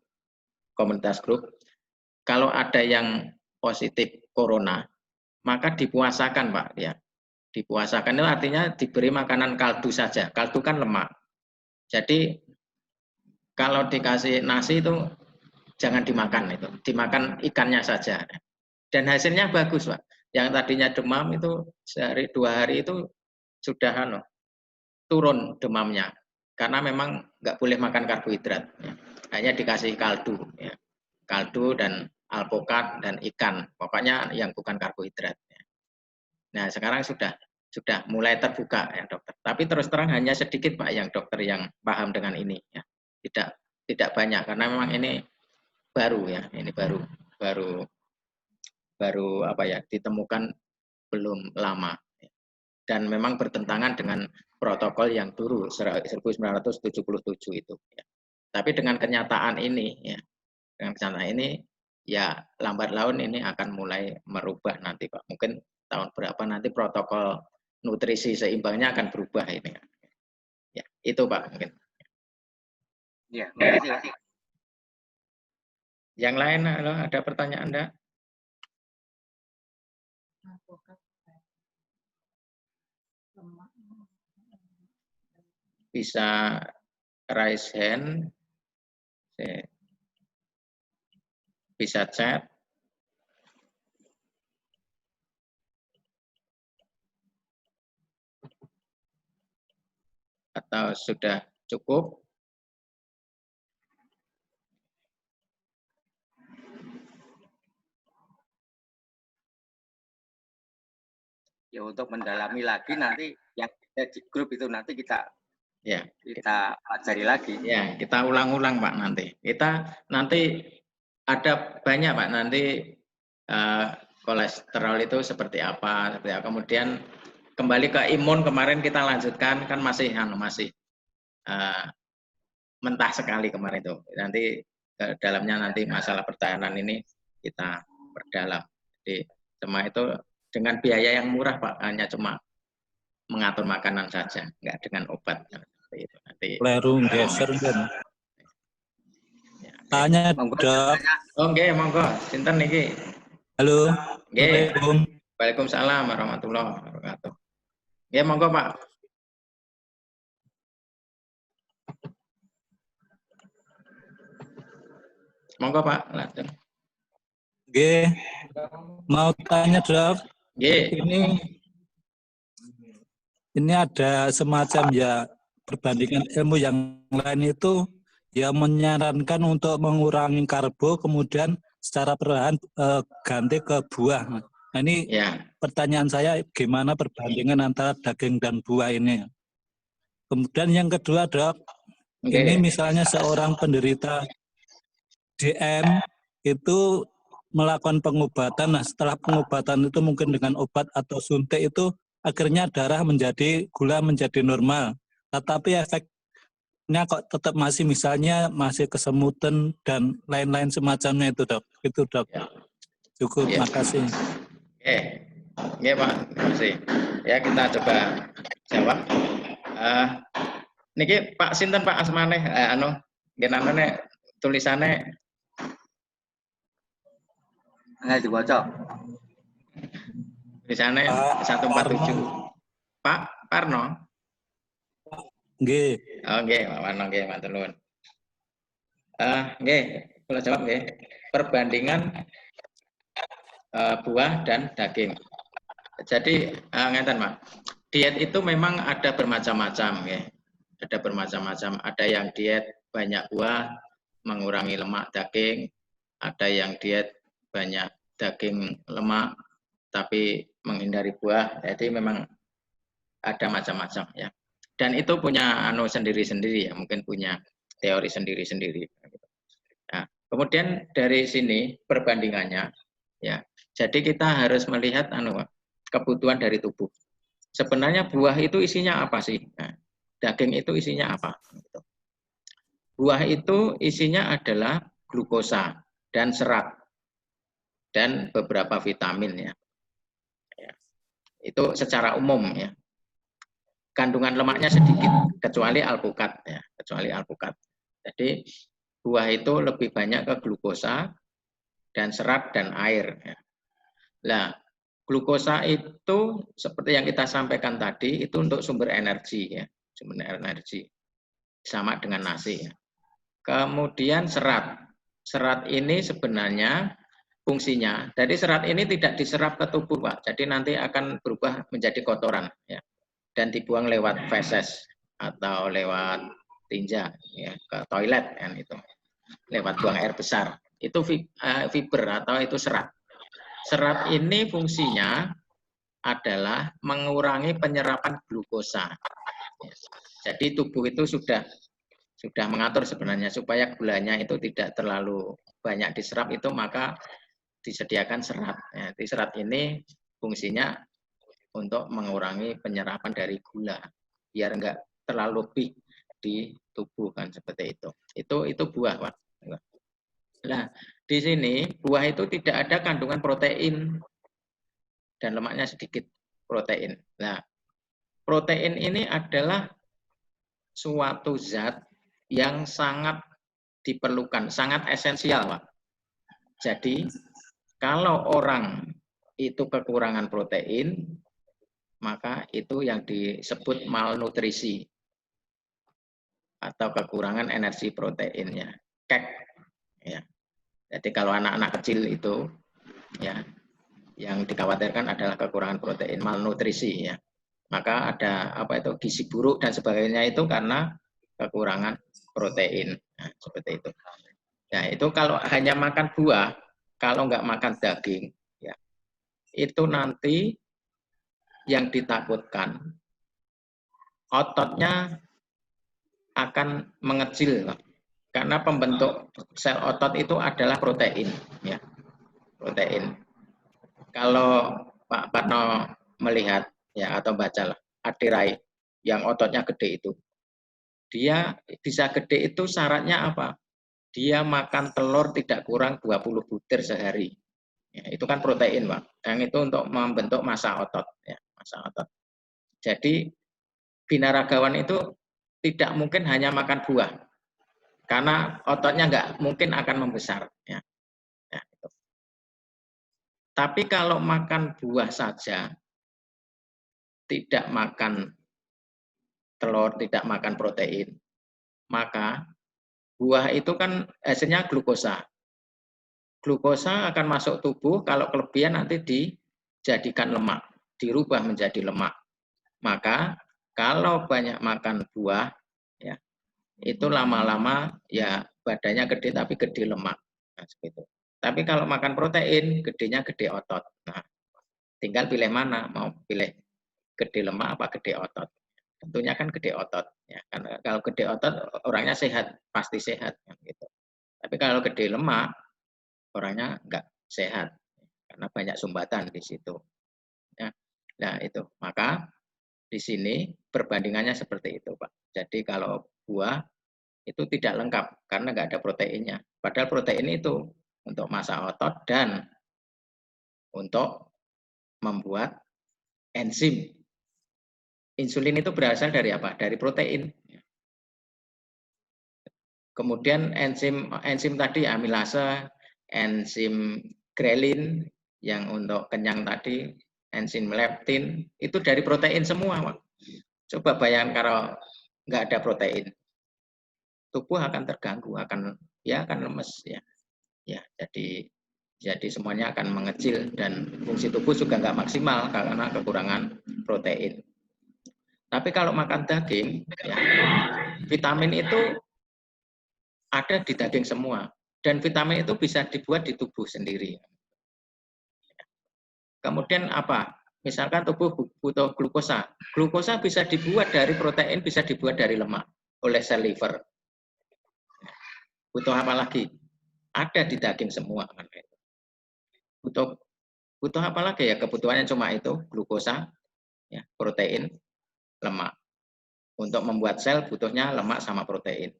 komunitas grup, kalau ada yang positif corona, maka dipuasakan Pak ya. Dipuasakan itu artinya diberi makanan kaldu saja. Kaldu kan lemak. Jadi kalau dikasih nasi itu jangan dimakan itu, dimakan ikannya saja. Dan hasilnya bagus Pak. Yang tadinya demam itu sehari 2 hari itu sudah turun demamnya. Karena memang nggak boleh makan karbohidrat. Ya. Hanya dikasih kaldu. Ya. Kaldu dan alpukat dan ikan. Pokoknya yang bukan karbohidrat. Ya. Nah sekarang sudah mulai terbuka ya dokter. Tapi terus terang hanya sedikit Pak yang dokter yang paham dengan ini. Ya. Tidak banyak karena memang ini baru ya. Ini baru ditemukan belum lama. Dan memang bertentangan dengan protokol yang dulu 1977 itu. Ya. Tapi dengan kenyataan ini, ya lambat laun ini akan mulai merubah nanti Pak. Mungkin tahun berapa nanti protokol nutrisi seimbangnya akan berubah ini. Ya itu Pak mungkin. Ya, makasih. Yang lain ada pertanyaan enggak? Bisa raise hand, bisa chat. atau sudah cukup? Ya untuk mendalami lagi nanti yang di grup itu nanti kita Ya, pelajari lagi. ya, kita ulang-ulang Pak nanti. Kita nanti ada banyak Pak nanti kolesterol itu seperti apa. Kemudian kembali ke imun kemarin kita lanjutkan kan masih mentah sekali kemarin itu. Nanti dalamnya nanti masalah pertahanan ini kita perdalam. Jadi semua itu dengan biaya yang murah Pak, hanya cuma mengatur makanan saja, enggak dengan obat. Seperti itu. Nanti Leru geser kan. Tanya Dok. Oh nggih, monggo. Sinten niki? Halo. Nggih. Assalamualaikum. Waalaikumsalam warahmatullahi wabarakatuh. Nggih, monggo Pak. Monggo Pak, lanjut. Nggih. Mau tanya Dok. Nggih. Ini ada semacam ya perbandingan ilmu yang lain itu ya menyarankan untuk mengurangi karbo kemudian secara perlahan ganti ke buah. Nah, ini Ya. pertanyaan saya gimana perbandingan antara daging dan buah ini. Kemudian yang kedua Dok, ini misalnya seorang penderita DM itu melakukan pengobatan, nah setelah pengobatan itu mungkin dengan obat atau suntik itu akhirnya darah gula menjadi normal, tetapi efeknya kok tetap masih misalnya masih kesemutan dan lain-lain semacamnya itu Dok. Itu Dok. Cukup, Ya. makasih. Oke Pak, terima kasih. Ya kita coba jawab. Niki Pak sinten Pak asmane genanane tulisannya Nggak dibaca. tulisannya 147. Pak Parno. Nggih. Oh nggih, Pak Parno nggih, matur nuwun. Nggih, kula jawab nggih. Perbandingan buah dan daging. Jadi ngeten Pak. Diet itu memang ada bermacam-macam ya. Ada bermacam-macam. Ada yang diet banyak buah, mengurangi lemak daging. Ada yang diet banyak daging lemak, tapi menghindari buah. Jadi memang ada macam-macam ya. Dan itu punya sendiri-sendiri ya, mungkin punya teori sendiri-sendiri. Nah, kemudian dari sini perbandingannya ya. Jadi kita harus melihat kebutuhan dari tubuh. Sebenarnya buah itu isinya apa sih? Nah, daging itu isinya apa? Buah itu isinya adalah glukosa dan serat dan beberapa vitamin ya. Itu secara umum ya. Kandungan lemaknya sedikit kecuali alpukat ya, kecuali alpukat. Jadi buah itu lebih banyak ke glukosa dan serat dan air ya. Nah, glukosa itu seperti yang kita sampaikan tadi itu untuk sumber energi ya, sumber energi sama dengan nasi ya. Kemudian serat ini sebenarnya fungsinya, jadi serat ini tidak diserap ke tubuh Pak, jadi nanti akan berubah menjadi kotoran ya, dan dibuang lewat feses atau lewat tinja ya, ke toilet kan itu, lewat buang air besar, itu fiber atau itu serat. Serat ini fungsinya adalah mengurangi penyerapan glukosa. Jadi tubuh itu sudah mengatur sebenarnya supaya gulanya itu tidak terlalu banyak diserap itu, maka disediakan serat. Ya, serat ini fungsinya untuk mengurangi penyerapan dari gula biar enggak terlalu lebih di tubuh kan seperti itu. Itu buah Pak. Nah, di sini buah itu tidak ada kandungan protein dan lemaknya sedikit protein. Nah, protein ini adalah suatu zat yang sangat diperlukan, sangat esensial, Pak. Jadi, kalau orang itu kekurangan protein, maka itu yang disebut malnutrisi atau kekurangan energi proteinnya, KEK. Ya. Jadi kalau anak-anak kecil itu, ya, yang dikhawatirkan adalah kekurangan protein, malnutrisi, ya. maka ada apa itu gizi buruk dan sebagainya itu karena kekurangan protein. Nah, seperti itu. Nah, itu kalau hanya makan buah, kalau nggak makan daging, ya, itu nanti yang ditakutkan ototnya akan mengecil, karena pembentuk sel otot itu adalah protein, ya, protein. Kalau Pak Parno melihat ya atau bacalah Adirai yang ototnya gede itu, dia bisa gede itu syaratnya apa? Dia makan telur tidak kurang 20 butir sehari. Ya, itu kan protein, Pak. Yang itu untuk membentuk massa otot, ya, massa otot. Jadi binaragawan itu tidak mungkin hanya makan buah, karena ototnya nggak mungkin akan membesar. Ya. Ya, itu. Tapi kalau makan buah saja, tidak makan telur, tidak makan protein, maka buah itu kan hasilnya glukosa. Glukosa akan masuk tubuh, kalau kelebihan nanti dijadikan lemak, dirubah menjadi lemak. Maka kalau banyak makan buah, ya, itu lama-lama ya badannya gede tapi gede lemak. Nah, seperti itu. Tapi kalau makan protein, gedenya gede otot. Nah, tinggal pilih mana, mau pilih gede lemak apa gede otot. Tentunya kan gede otot. Ya. Karena kalau gede otot orangnya sehat, pasti sehat. Gitu. Tapi kalau gede lemak, orangnya nggak sehat. Karena banyak sumbatan di situ. Ya. Nah itu, maka di sini perbandingannya seperti itu, Pak. Jadi kalau buah itu tidak lengkap karena nggak ada proteinnya. Padahal protein itu untuk massa otot dan untuk membuat enzim. Insulin itu berasal dari apa? Dari protein. Kemudian enzim tadi amilase, enzim grelin yang untuk kenyang tadi, enzim leptin itu dari protein semua, Pak. Coba bayangkan kalau nggak ada protein, tubuh akan terganggu, akan lemes ya. Ya, jadi semuanya akan mengecil dan fungsi tubuh juga nggak maksimal karena kekurangan protein. Tapi kalau makan daging, ya, vitamin itu ada di daging semua dan vitamin itu bisa dibuat di tubuh sendiri. Kemudian apa? Misalkan tubuh butuh glukosa, glukosa bisa dibuat dari protein, bisa dibuat dari lemak oleh sel liver. Butuh apa lagi? Ada di daging semua. Butuh apa lagi ya? Kebutuhannya cuma itu, glukosa, ya, protein, lemak. Untuk membuat sel butuhnya lemak sama protein.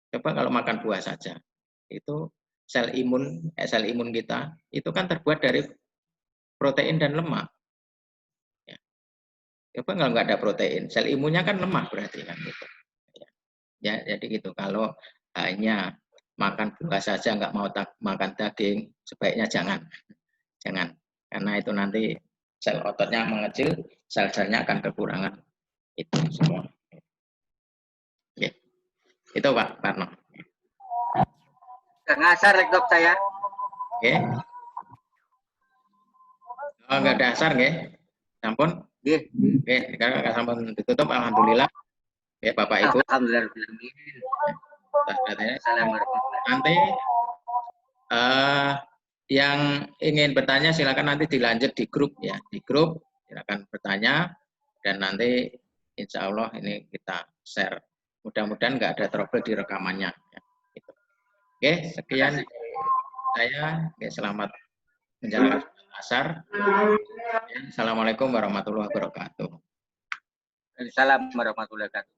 Coba kalau makan buah saja, itu sel imun kita itu kan terbuat dari protein dan lemak. Ya. Coba kalau nggak ada protein, sel imunnya kan lemah berarti kan gitu. Ya, jadi gitu. Kalau hanya makan buah saja nggak mau makan daging, sebaiknya jangan, karena itu nanti sel ototnya mengecil, sel-selnya akan kekurangan itu semua. Oke. Itu Pak Parno. Ngasar dok saya. Oke. Oh, nggak ada asar nggih. Sampun. Nggih. Oke, sekarang sampun ditutup alhamdulillah. Ya, Bapak Ibu. Alhamdulillah. Nanti yang ingin bertanya silakan nanti dilanjut di grup ya. Di grup silakan bertanya dan nanti insya Allah ini kita share. Mudah-mudahan nggak ada trouble di rekamannya. Ya, gitu. Oke, sekian saya. Oke, selamat menjalankan asar. Assalamualaikum warahmatullahi wabarakatuh. Assalamualaikum warahmatullahi wabarakatuh.